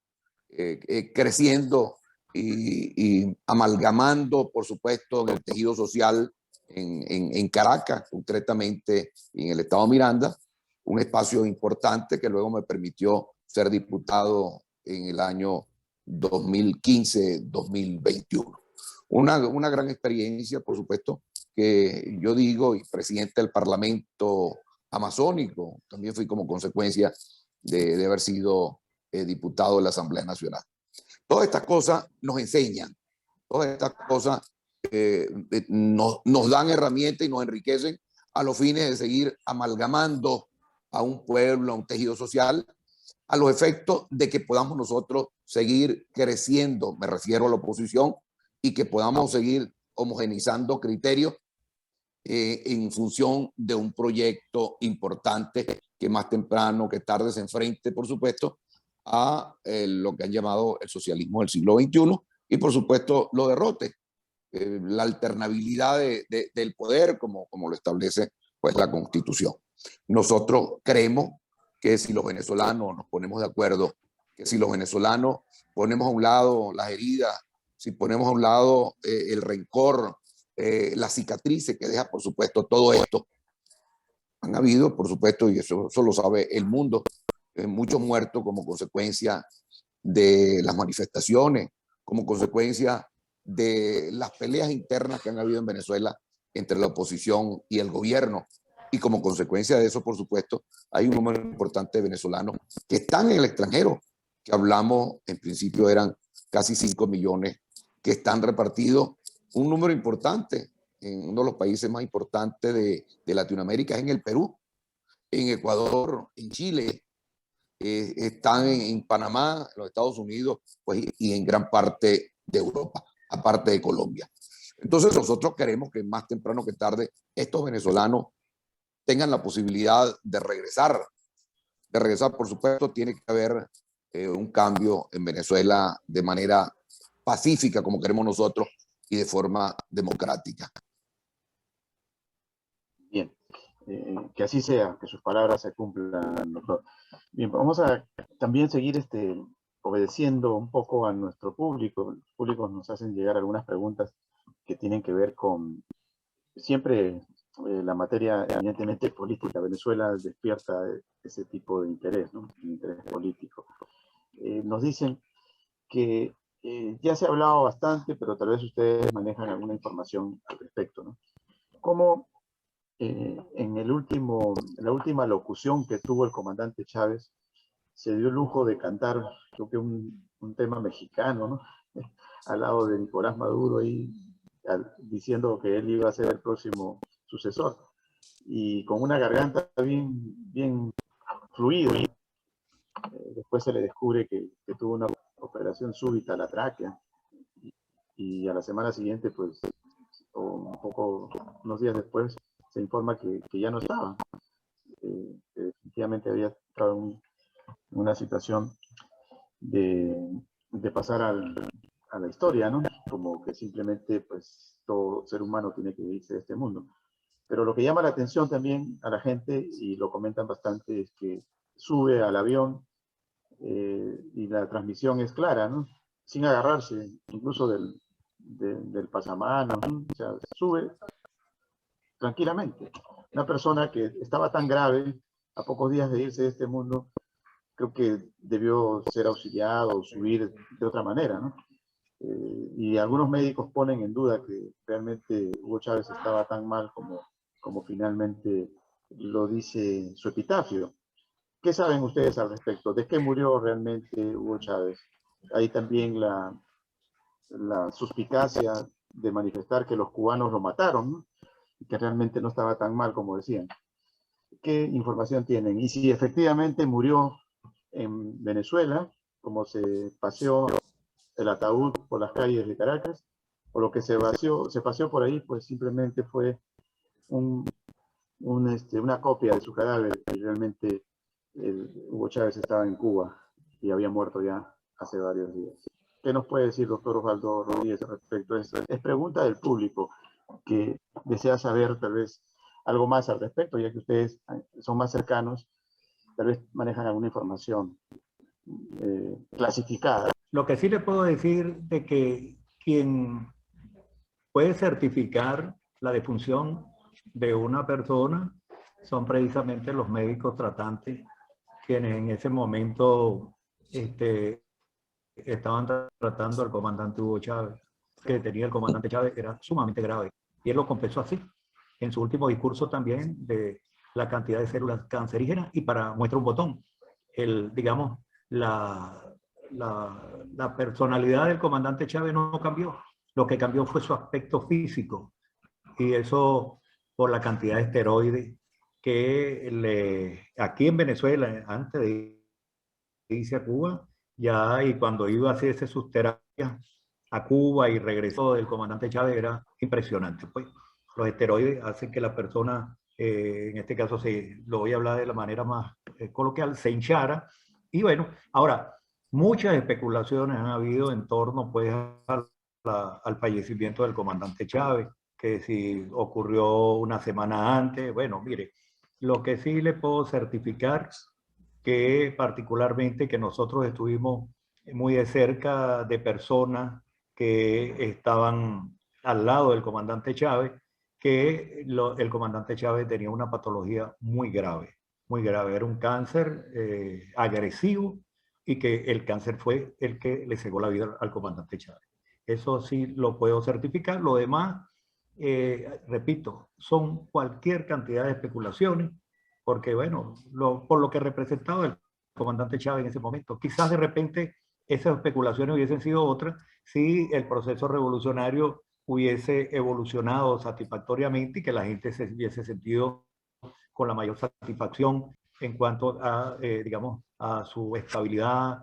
creciendo y amalgamando, por supuesto, en el tejido social en Caracas, concretamente en el estado Miranda, un espacio importante que luego me permitió ser diputado en el año 2015-2021. Una gran experiencia, por supuesto, que yo digo, y presidente del Parlamento Amazónico, también fui como consecuencia de haber sido diputado de la Asamblea Nacional. Todas estas cosas nos enseñan, todas estas cosas nos dan herramientas y nos enriquecen a los fines de seguir amalgamando a un pueblo, a un tejido social, a los efectos de que podamos nosotros seguir creciendo, me refiero a la oposición, y que podamos seguir homogenizando criterios en función de un proyecto importante que más temprano que tarde se enfrente, por supuesto, a lo que han llamado el socialismo del siglo XXI y, por supuesto, lo derrote. La alternabilidad del poder, como lo establece pues, la Constitución. Nosotros creemos que si los venezolanos nos ponemos de acuerdo, que si los venezolanos ponemos a un lado las heridas, si ponemos a un lado el rencor, las cicatrices que deja, por supuesto, todo esto. Han habido, por supuesto, y eso lo sabe el mundo, muchos muertos como consecuencia de las manifestaciones, como consecuencia de las peleas internas que han habido en Venezuela entre la oposición y el gobierno. Y como consecuencia de eso, por supuesto, hay un número importante de venezolanos que están en el extranjero, que hablamos, en principio eran casi 5 millones, que están repartidos, un número importante en uno de los países más importantes de Latinoamérica, es en el Perú, en Ecuador, en Chile, están en Panamá, en los Estados Unidos, pues, y en gran parte de Europa, aparte de Colombia. Entonces nosotros queremos que más temprano que tarde estos venezolanos tengan la posibilidad de regresar. De regresar, por supuesto, tiene que haber un cambio en Venezuela de manera pacífica, como queremos nosotros, y de forma democrática. Bien, que así sea, que sus palabras se cumplan, doctor. Bien, vamos a también seguir obedeciendo un poco a nuestro público. Los públicos nos hacen llegar algunas preguntas que tienen que ver con siempre la materia evidentemente política. Venezuela despierta ese tipo de interés, ¿no? El interés político. Nos dicen que ya se ha hablado bastante, pero tal vez ustedes manejan alguna información al respecto, ¿no? ¿Cómo en la última locución que tuvo el comandante Chávez se dio el lujo de cantar, creo que un tema mexicano, ¿no? Al lado de Nicolás Maduro, ahí, diciendo que él iba a ser el próximo sucesor, y con una garganta bien fluida. Después se le descubre que tuvo una operación súbita a la tráquea, y a la semana siguiente, pues, unos días después, se informa que ya no estaba, que definitivamente había estado en una situación de pasar a la historia, ¿no? Como que simplemente, pues, todo ser humano tiene que irse de este mundo. Pero lo que llama la atención también a la gente, y lo comentan bastante, es que sube al avión y la transmisión es clara, ¿no? Sin agarrarse, incluso del pasamanos, ¿no? O sea, sube tranquilamente. Una persona que estaba tan grave, a pocos días de irse de este mundo, creo que debió ser auxiliado o subir de otra manera, ¿no? Y algunos médicos ponen en duda que realmente Hugo Chávez estaba tan mal como finalmente lo dice su epitafio. ¿Qué saben ustedes al respecto? ¿De qué murió realmente Hugo Chávez? Hay también la suspicacia de manifestar que los cubanos lo mataron, ¿no? Y que realmente no estaba tan mal como decían. ¿Qué información tienen? Y si efectivamente murió en Venezuela, como se paseó el ataúd por las calles de Caracas, o lo que se paseó por ahí, pues simplemente fue una copia de su cadáver, y realmente Hugo Chávez estaba en Cuba y había muerto ya hace varios días. ¿Qué nos puede decir, doctor Osvaldo Rodríguez, respecto a esto? Es pregunta del público que desea saber tal vez algo más al respecto, ya que ustedes son más cercanos, tal vez manejan alguna información clasificada. Lo que sí le puedo decir de que quien puede certificar la defunción de una persona son precisamente los médicos tratantes, quienes en ese momento estaban tratando al comandante Hugo Chávez. Que tenía el comandante Chávez era sumamente grave. Y él lo confesó así, en su último discurso también, de la cantidad de células cancerígenas. Y para muestra un botón, digamos, la personalidad del comandante Chávez no cambió. Lo que cambió fue su aspecto físico. Y eso por la cantidad de esteroides que aquí en Venezuela, antes de irse a Cuba, ya, y cuando iba a hacerse sus terapias a Cuba y regresó del comandante Chávez, era impresionante. Pues los esteroides hacen que la persona, en este caso lo voy a hablar de la manera más coloquial, se hinchara. Y bueno, ahora, muchas especulaciones han habido en torno pues al fallecimiento del comandante Chávez, que si ocurrió una semana antes. Bueno, mire, lo que sí le puedo certificar que particularmente que nosotros estuvimos muy de cerca de personas que estaban al lado del comandante Chávez, que el comandante Chávez tenía una patología muy grave, muy grave. Era un cáncer agresivo, y que el cáncer fue el que le cegó la vida al comandante Chávez. Eso sí lo puedo certificar. Lo demás, repito, son cualquier cantidad de especulaciones, porque bueno, por lo que representaba el comandante Chávez en ese momento. Quizás de repente esas especulaciones hubiesen sido otras si el proceso revolucionario hubiese evolucionado satisfactoriamente y que la gente se hubiese sentido con la mayor satisfacción en cuanto a, digamos, a su estabilidad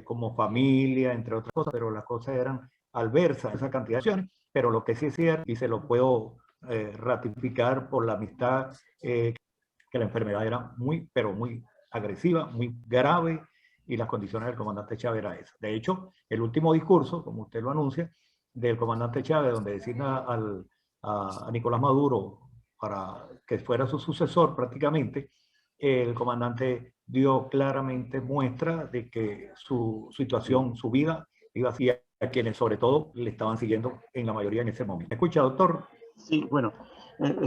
como familia, entre otras cosas, pero las cosas eran adversas, esa cantidad de acciones. Pero lo que sí es cierto, y se lo puedo ratificar por la amistad, que la enfermedad era muy, pero muy agresiva, muy grave, y las condiciones del comandante Chávez era esa. De hecho, el último discurso, como usted lo anuncia, del comandante Chávez, donde designa a Nicolás Maduro para que fuera su sucesor prácticamente, el comandante dio claramente muestra de que su situación, su vida, iba hacia quienes sobre todo le estaban siguiendo en la mayoría en ese momento. ¿Me escucha, doctor? Sí, bueno,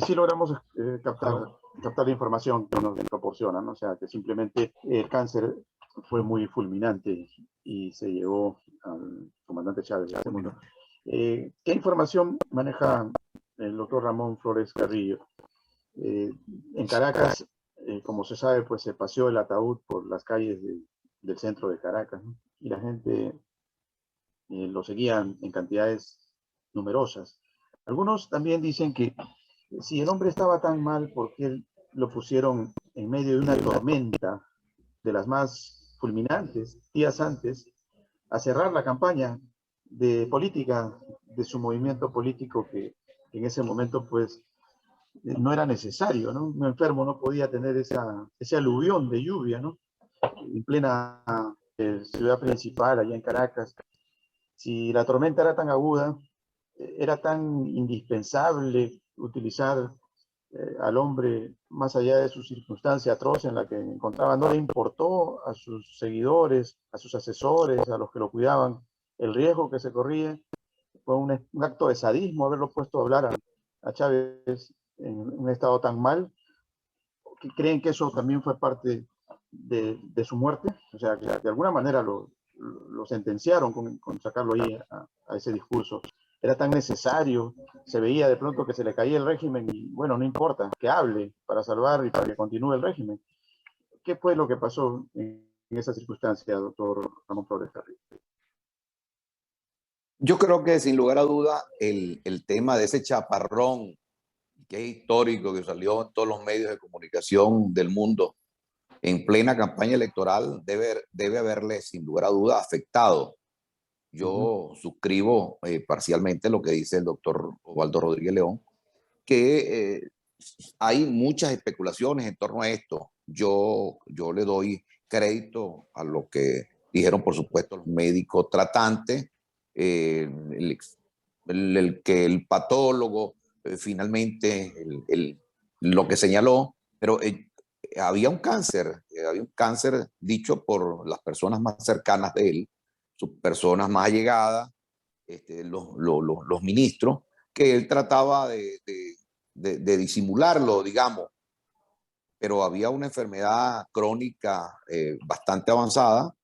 sí logramos captar la información que nos proporcionan, ¿no? O sea, que simplemente el cáncer fue muy fulminante y se llevó al comandante Chávez a este mundo. ¿Qué información maneja el doctor Ramón Flores Carrillo? En Caracas, como se sabe, pues se paseó el ataúd por las calles del centro de Caracas, ¿no? Y la gente lo seguía en cantidades numerosas. Algunos también dicen que si el hombre estaba tan mal, ¿por qué lo pusieron en medio de una tormenta de las más fulminantes días antes a cerrar la campaña de política de su movimiento político, que en ese momento pues no era necesario, ¿no? Un enfermo no podía tener ese aluvión de lluvia, ¿no? En plena ciudad principal, allá en Caracas. Si la tormenta era tan aguda, era tan indispensable utilizar al hombre, más allá de su circunstancia atroz en la que encontraba, no le importó a sus seguidores, a sus asesores, a los que lo cuidaban, el riesgo que se corría. Fue un acto de sadismo haberlo puesto a hablar a Chávez en un estado tan mal. ¿Creen que eso también fue parte de su muerte? O sea, que de alguna manera lo sentenciaron con sacarlo ahí a ese discurso. Era tan necesario, se veía de pronto que se le caía el régimen y bueno, no importa, que hable para salvar y para que continúe el régimen. ¿Qué fue lo que pasó en esa circunstancia, doctor Ramón Flores Carrillo? Yo creo que sin lugar a duda el tema de ese chaparrón que es histórico, que salió en todos los medios de comunicación del mundo en plena campaña electoral, debe haberle sin lugar a duda afectado. Yo suscribo parcialmente lo que dice el doctor Osvaldo Rodríguez León, que hay muchas especulaciones en torno a esto. Yo le doy crédito a lo que dijeron, por supuesto, los médicos tratantes, que el patólogo finalmente lo que señaló, pero había un cáncer dicho por las personas más cercanas de él, sus personas más allegadas, los ministros, que él trataba de disimularlo, digamos, pero había una enfermedad crónica bastante avanzada.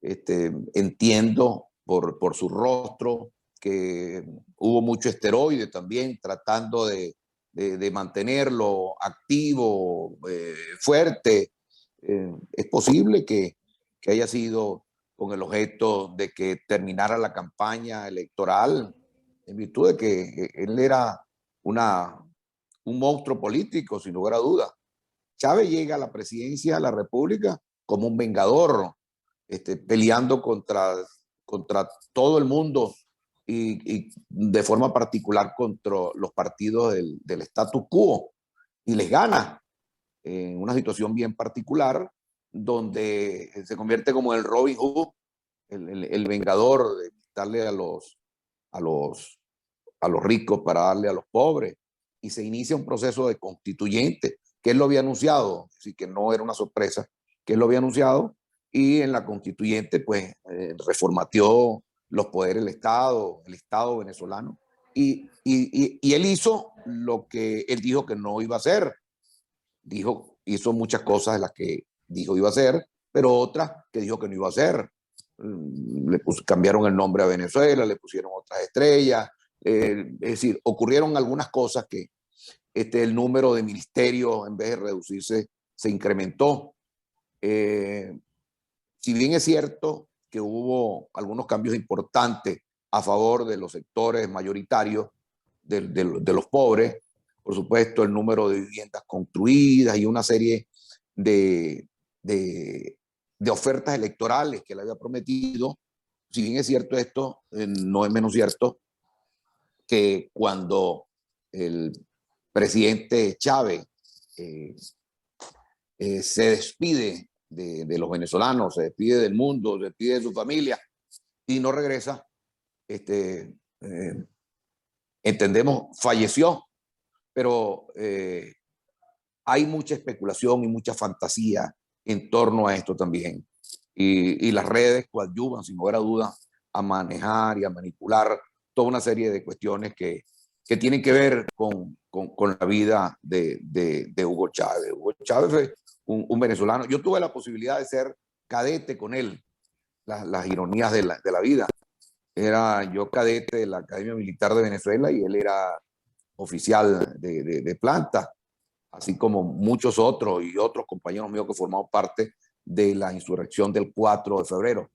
Entiendo por su rostro que hubo mucho esteroide también, tratando de mantenerlo activo, fuerte. Es posible que haya sido con el objeto de que terminara la campaña electoral, en virtud de que él era un monstruo político, sin lugar a dudas. Chávez llega a la presidencia de la República como un vengador, peleando contra todo el mundo y de forma particular contra los partidos del status quo, y les gana en una situación bien particular donde se convierte como el Robin Hood, el vengador de darle a los ricos para darle a los pobres, y se inicia un proceso de constituyente que él lo había anunciado, así que no era una sorpresa, que él lo había anunciado, y en la constituyente pues reformateó los poderes del Estado, el Estado venezolano, y él hizo lo que él dijo que no iba a hacer. Hizo muchas cosas de las que dijo iba a hacer, pero otras que dijo que no iba a hacer. Cambiaron el nombre a Venezuela, le pusieron otras estrellas, es decir, ocurrieron algunas cosas que el número de ministerios, en vez de reducirse, se incrementó. Si bien es cierto que hubo algunos cambios importantes a favor de los sectores mayoritarios de los pobres, por supuesto, el número de viviendas construidas y una serie de ofertas electorales que le había prometido. Si bien es cierto esto, no es menos cierto que cuando el presidente Chávez se despide de los venezolanos, se despide del mundo, se despide de su familia y no regresa, entendemos, falleció, pero hay mucha especulación y mucha fantasía en torno a esto también. Y las redes coadyuvan, sin lugar a dudas, a manejar y a manipular toda una serie de cuestiones que tienen que ver con la vida de Hugo Chávez. Hugo Chávez fue un venezolano. Yo tuve la posibilidad de ser cadete con él, las ironías de la vida. Era yo cadete de la Academia Militar de Venezuela y él era oficial de planta, así como muchos otros y otros compañeros míos que formamos parte de la insurrección del 4 de febrero.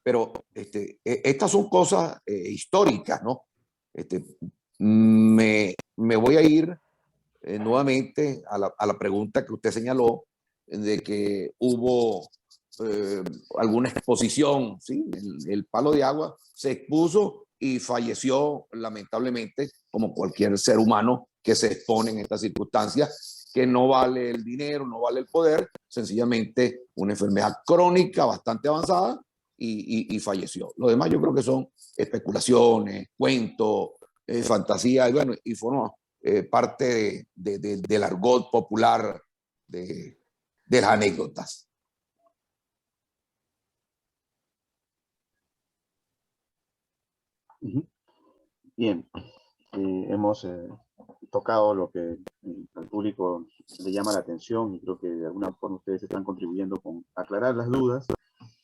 Pero estas son cosas históricas, ¿no? Me voy a ir nuevamente a la pregunta que usted señaló, de que hubo alguna exposición, ¿sí? El palo de agua se expuso y falleció lamentablemente, como cualquier ser humano que se expone en estas circunstancias, que no vale el dinero, no vale el poder, sencillamente una enfermedad crónica bastante avanzada y falleció. Lo demás yo creo que son especulaciones, cuentos, fantasías, y bueno, y fueron parte del argot popular de las anécdotas. Bien, hemos tocado lo que al público le llama la atención y creo que de alguna forma ustedes están contribuyendo con aclarar las dudas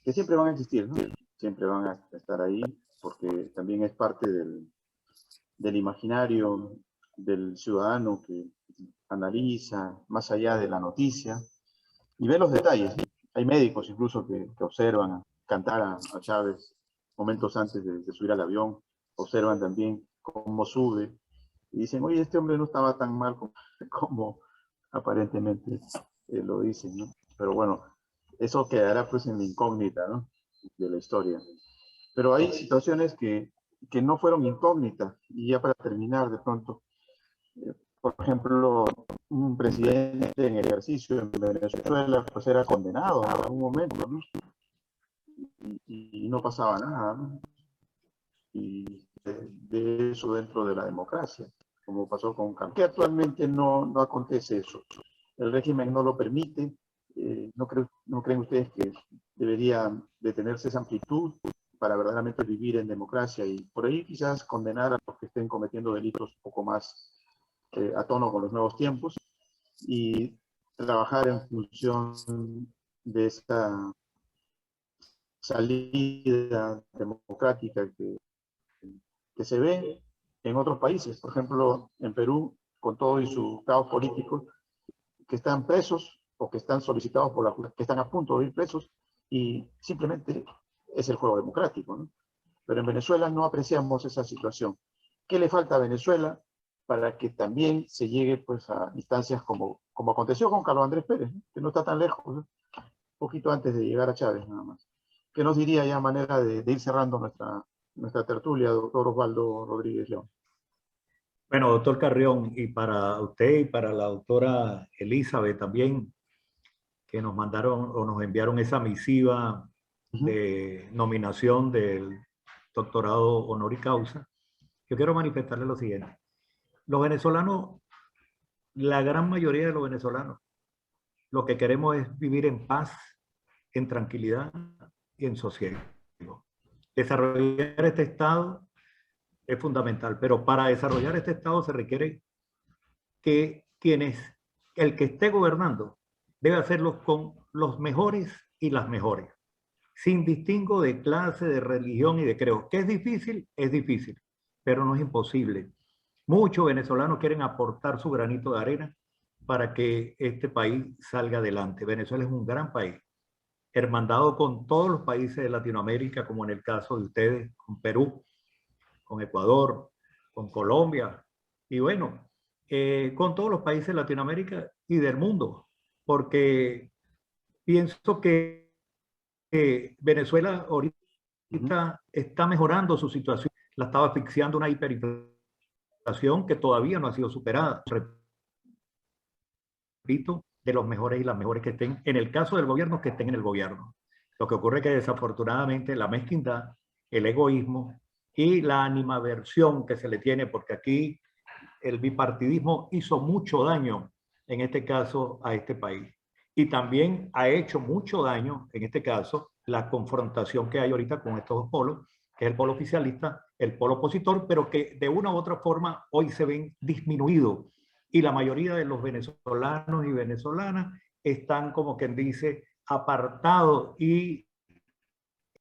que siempre van a existir, ¿no? Siempre van a estar ahí porque también es parte del imaginario del ciudadano que analiza más allá de la noticia y ve los detalles, ¿sí? Hay médicos incluso que observan cantar a Chávez momentos antes de subir al avión, observan también cómo sube y dicen, oye, este hombre no estaba tan mal como aparentemente lo dicen, ¿no? Pero bueno, eso quedará pues en la incógnita, ¿no?, de la historia. Pero hay situaciones que no fueron incógnitas. Y ya para terminar, de pronto, por ejemplo, un presidente en ejercicio en Venezuela pues era condenado en algún momento, ¿no? Y no pasaba nada, ¿no? Y de eso dentro de la democracia, como pasó con Carlos, que actualmente no acontece eso. El régimen no lo permite. ¿No creen ustedes que debería detenerse esa amplitud para verdaderamente vivir en democracia y por ahí quizás condenar a los que estén cometiendo delitos un poco más a tono con los nuevos tiempos y trabajar en función de esta salida democrática que se ve en otros países? Por ejemplo, en Perú, con todo y su caos político, que están presos o que están solicitados por que están a punto de ir presos y simplemente es el juego democrático, ¿no? Pero en Venezuela no apreciamos esa situación. ¿Qué le falta a Venezuela para que también se llegue pues a instancias como aconteció con Carlos Andrés Pérez, ¿no?, que no está tan lejos, ¿no?, un poquito antes de llegar a Chávez nada más? ¿Qué nos diría ya manera de ir cerrando nuestra tertulia, doctor Osvaldo Rodríguez León? Bueno, doctor Carrión, y para usted y para la doctora Elizabeth también, que nos mandaron o nos enviaron esa misiva de nominación del doctorado honoris causa, yo quiero manifestarle lo siguiente. Los venezolanos, la gran mayoría de los venezolanos, lo que queremos es vivir en paz, en tranquilidad y en sosiego. Desarrollar este Estado es fundamental, pero para desarrollar este Estado se requiere que el que esté gobernando debe hacerlo con los mejores y las mejores, sin distingo de clase, de religión y de credo. ¿Que es difícil? Es difícil, pero no es imposible. Muchos venezolanos quieren aportar su granito de arena para que este país salga adelante. Venezuela es un gran país, hermandado con todos los países de Latinoamérica, como en el caso de ustedes, con Perú, con Ecuador, con Colombia, y bueno, con todos los países de Latinoamérica y del mundo, porque pienso que Venezuela ahorita está mejorando su situación. La estaba asfixiando una hiperinflación que todavía no ha sido superada. Repito, de los mejores y las mejores que estén, en el caso del gobierno, que estén en el gobierno. Lo que ocurre es que desafortunadamente la mezquindad, el egoísmo y la animadversión que se le tiene, porque aquí el bipartidismo hizo mucho daño, en este caso, a este país. Y también ha hecho mucho daño, en este caso, la confrontación que hay ahorita con estos dos polos, que es el polo oficialista, el polo opositor, pero que de una u otra forma hoy se ven disminuidos. Y la mayoría de los venezolanos y venezolanas están, como quien dice, apartados y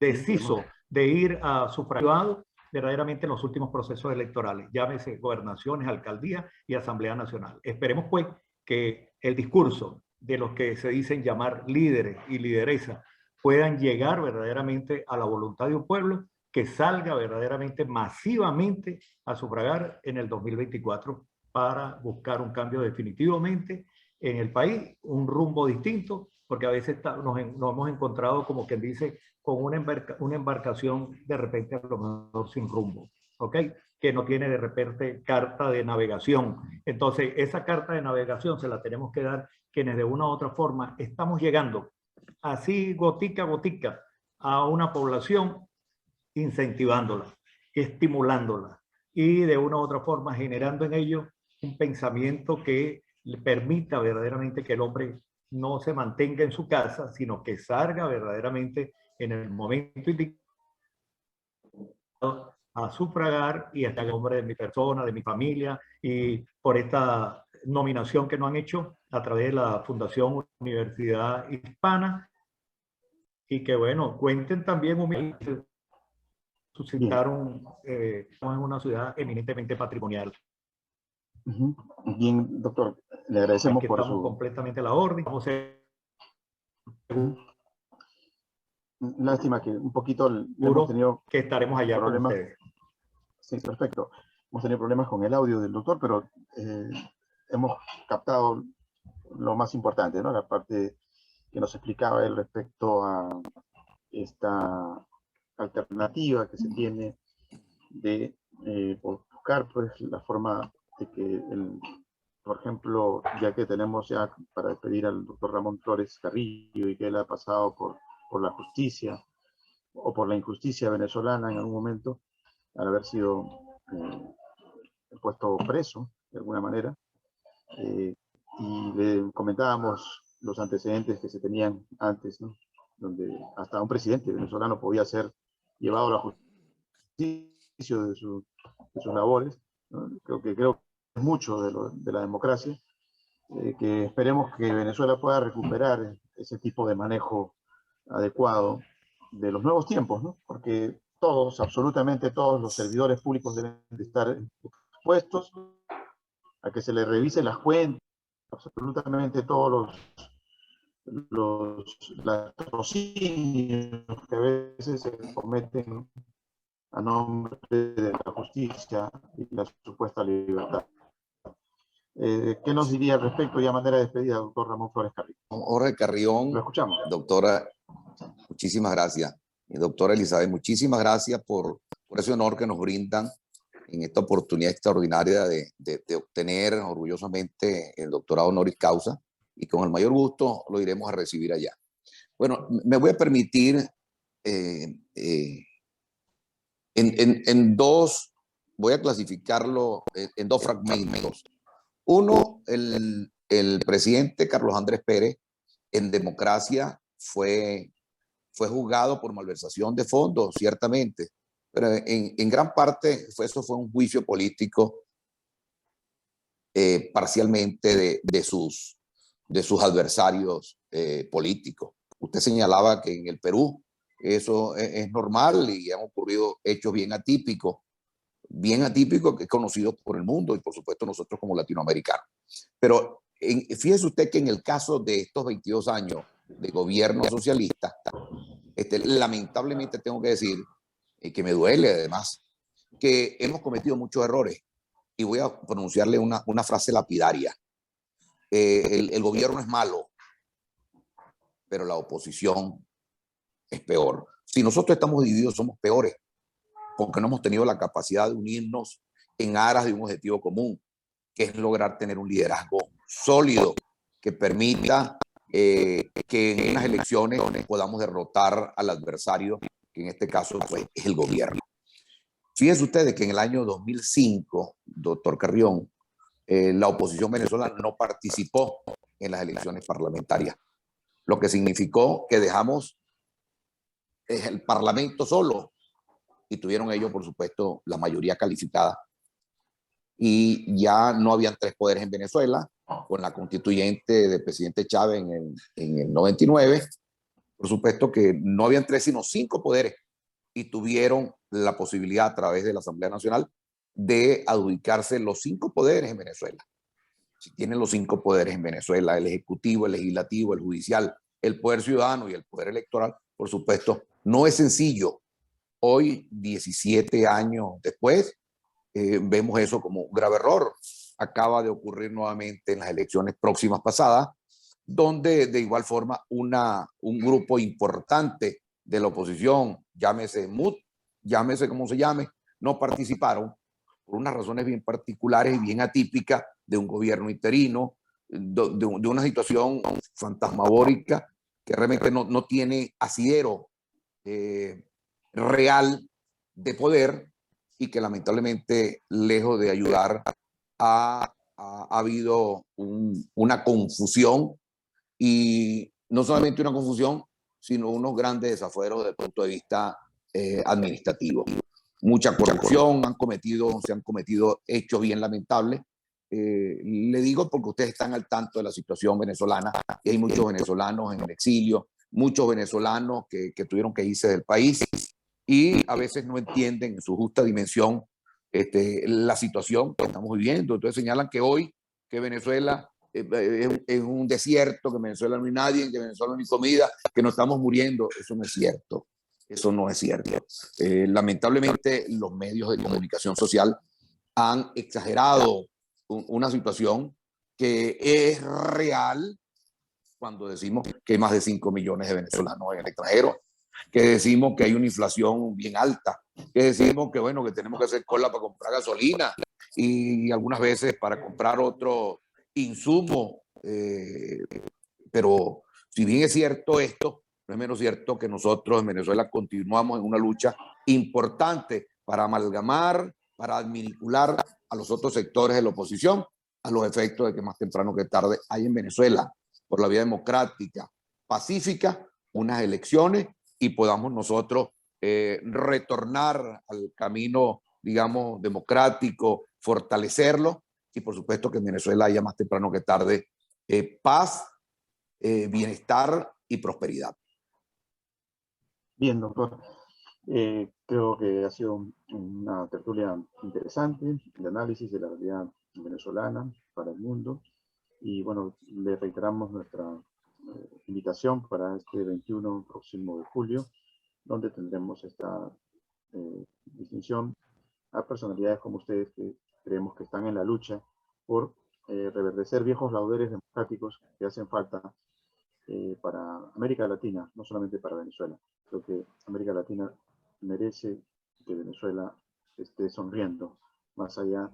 decisos de ir a sufragar verdaderamente en los últimos procesos electorales, llámese gobernaciones, alcaldías y Asamblea Nacional. Esperemos pues que el discurso de los que se dicen llamar líderes y lideresas puedan llegar verdaderamente a la voluntad de un pueblo que salga verdaderamente masivamente a sufragar en el 2024 para buscar un cambio definitivamente en el país, un rumbo distinto, porque a veces nos hemos encontrado, como quien dice, con una embarcación de repente a lo mejor sin rumbo, ¿ok? Que no tiene de repente carta de navegación. Entonces, esa carta de navegación se la tenemos que dar quienes de una u otra forma estamos llegando así gotica a gotica a una población, incentivándola, estimulándola y de una u otra forma generando en ellos un pensamiento que le permita verdaderamente que el hombre no se mantenga en su casa, sino que salga verdaderamente en el momento indicado a sufragar y hasta el nombre de mi persona, de mi familia, y por esta nominación que nos han hecho a través de la Fundación Universidad Hispana, y que bueno, cuenten también humildemente, suscitaron en una ciudad eminentemente patrimonial. Bien, doctor, le agradecemos Aquí por estamos su... completamente a la orden. Lástima que un poquito hemos Seguro tenido que estaremos allá con problemas. ustedes. Sí, perfecto. Hemos tenido problemas con el audio del doctor, pero hemos captado lo más importante, ¿no? La parte que nos explicaba él respecto a esta alternativa que se tiene de buscar pues, la forma de que, por ejemplo, ya que tenemos ya para despedir al doctor Ramón Flores Carrillo y que él ha pasado por la justicia o por la injusticia venezolana en algún momento, al haber sido puesto preso de alguna manera, y le comentábamos los antecedentes que se tenían antes, ¿no? Donde hasta un presidente venezolano podía ser llevado a la justicia de sus labores, ¿no? Creo que es mucho de la democracia, que esperemos que Venezuela pueda recuperar ese tipo de manejo adecuado de los nuevos tiempos, ¿no? Porque todos, absolutamente todos los servidores públicos deben de estar expuestos a que se les revise las cuentas, absolutamente todos los latrocinios que a veces se cometen a nombre de la justicia y la supuesta libertad. ¿Qué nos diría al respecto ya a manera de despedida, doctor Ramón Flores Carrillo? Jorge Carrión, Lo escuchamos. doctora, muchísimas gracias. Y doctora Elizabeth, muchísimas gracias por ese honor que nos brindan en esta oportunidad extraordinaria de obtener orgullosamente el doctorado honoris causa, y con el mayor gusto lo iremos a recibir allá. Bueno, me voy a permitir en dos, voy a clasificarlo en dos fragmentos. Uno, el presidente Carlos Andrés Pérez en democracia fue juzgado por malversación de fondos, ciertamente, pero en gran parte eso fue un juicio político parcialmente de sus adversarios políticos. Usted señalaba que en el Perú eso es normal y han ocurrido hechos bien atípicos que es conocido por el mundo y por supuesto nosotros como latinoamericanos. Pero fíjese usted que en el caso de estos 22 años de gobierno socialista, lamentablemente tengo que decir, que me duele además, que hemos cometido muchos errores. Y voy a pronunciarle una frase lapidaria. El gobierno es malo, pero la oposición es peor. Si nosotros estamos divididos, somos peores, porque no hemos tenido la capacidad de unirnos en aras de un objetivo común, que es lograr tener un liderazgo sólido que permita que en unas elecciones podamos derrotar al adversario, que en este caso pues, es el gobierno. Fíjense ustedes que en el año 2005, doctor Carrión, la oposición venezolana no participó en las elecciones parlamentarias, lo que significó que dejamos el Parlamento solo y tuvieron ellos, por supuesto, la mayoría calificada. Y ya no habían tres poderes en Venezuela, con la constituyente del presidente Chávez en el 99. Por supuesto que no habían tres, sino 5 poderes, y tuvieron la posibilidad a través de la Asamblea Nacional de adjudicarse los 5 poderes en Venezuela. Si tienen los 5 poderes en Venezuela, el ejecutivo, el legislativo, el judicial, el poder ciudadano y el poder electoral, por supuesto, no es sencillo. Hoy, 17 años después, vemos eso como un grave error. Acaba de ocurrir nuevamente en las elecciones próximas pasadas, donde de igual forma un grupo importante de la oposición, llámese MUD, llámese como se llame, no participaron por unas razones bien particulares y bien atípicas de un gobierno interino, de una situación fantasmagórica que realmente no tiene asidero real de poder y que lamentablemente, lejos de ayudar a ha habido una confusión, y no solamente una confusión, sino unos grandes desafueros desde el punto de vista administrativo. Mucha corrupción, se han cometido hechos bien lamentables. Le digo porque ustedes están al tanto de la situación venezolana, y hay muchos venezolanos en el exilio, muchos venezolanos que tuvieron que irse del país, y a veces no entienden en su justa dimensión la situación que estamos viviendo. Entonces señalan que hoy, que Venezuela es un desierto, que en Venezuela no hay nadie, que en Venezuela no hay comida, que nos estamos muriendo. Eso no es cierto. Eso no es cierto. Lamentablemente, los medios de comunicación social han exagerado una situación que es real cuando decimos que hay más de 5 millones de venezolanos en el extranjero, que decimos que hay una inflación bien alta, que decimos que, bueno, que tenemos que hacer cola para comprar gasolina y algunas veces para comprar otro insumo. Pero si bien es cierto esto, no es menos cierto que nosotros en Venezuela continuamos en una lucha importante para amalgamar, para adminicular a los otros sectores de la oposición, a los efectos de que más temprano que tarde hay en Venezuela, por la vía democrática, pacífica, unas elecciones, y podamos nosotros retornar al camino, digamos, democrático, fortalecerlo, y por supuesto que en Venezuela haya más temprano que tarde paz, bienestar y prosperidad. Bien, doctor. Creo que ha sido una tertulia interesante de análisis de la realidad venezolana para el mundo. Y bueno, le reiteramos nuestra invitación para este 21 próximo de julio, donde tendremos esta distinción a personalidades como ustedes, que creemos que están en la lucha por reverdecer viejos lauderes democráticos que hacen falta para América Latina, no solamente para Venezuela. Creo que América Latina merece que Venezuela esté sonriendo, más allá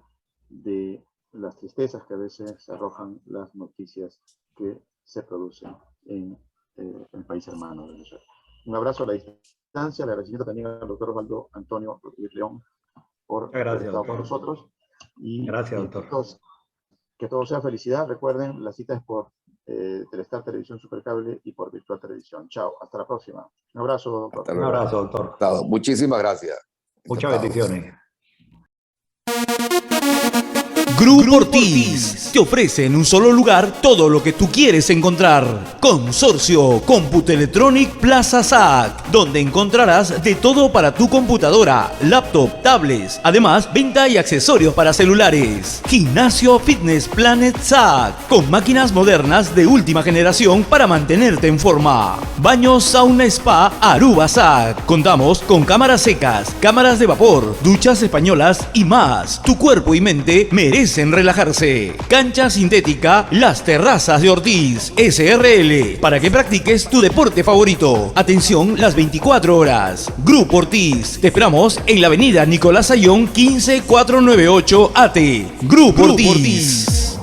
de las tristezas que a veces arrojan las noticias que se producen en el país hermano de Venezuela. Un abrazo a la distancia, le agradecimiento también al doctor Osvaldo Antonio Rodríguez León por haber estado con nosotros. Y gracias, doctor. Que todo sea felicidad. Recuerden, la cita es por Telestar Televisión Supercable y por Virtual Televisión. Chao, hasta la próxima. Un abrazo, doctor. Un abrazo, doctor. Muchísimas gracias. Muchas bendiciones. Grupo Ortiz te ofrece en un solo lugar todo lo que tú quieres encontrar. Consorcio Computelectronic Plaza SAC, donde encontrarás de todo para tu computadora, laptop, tablets, además venta y accesorios para celulares. Gimnasio Fitness Planet SAC, con máquinas modernas de última generación para mantenerte en forma. Baño Sauna Spa Aruba SAC. Contamos con cámaras secas, cámaras de vapor, duchas españolas y más. Tu cuerpo y mente merecen relajarse. Cancha sintética Las Terrazas de Ortiz SRL, para que practiques tu deporte favorito. Atención las 24 horas. Grupo Ortiz, te esperamos en la avenida Nicolás Ayón 15498 AT. Grupo Ortiz.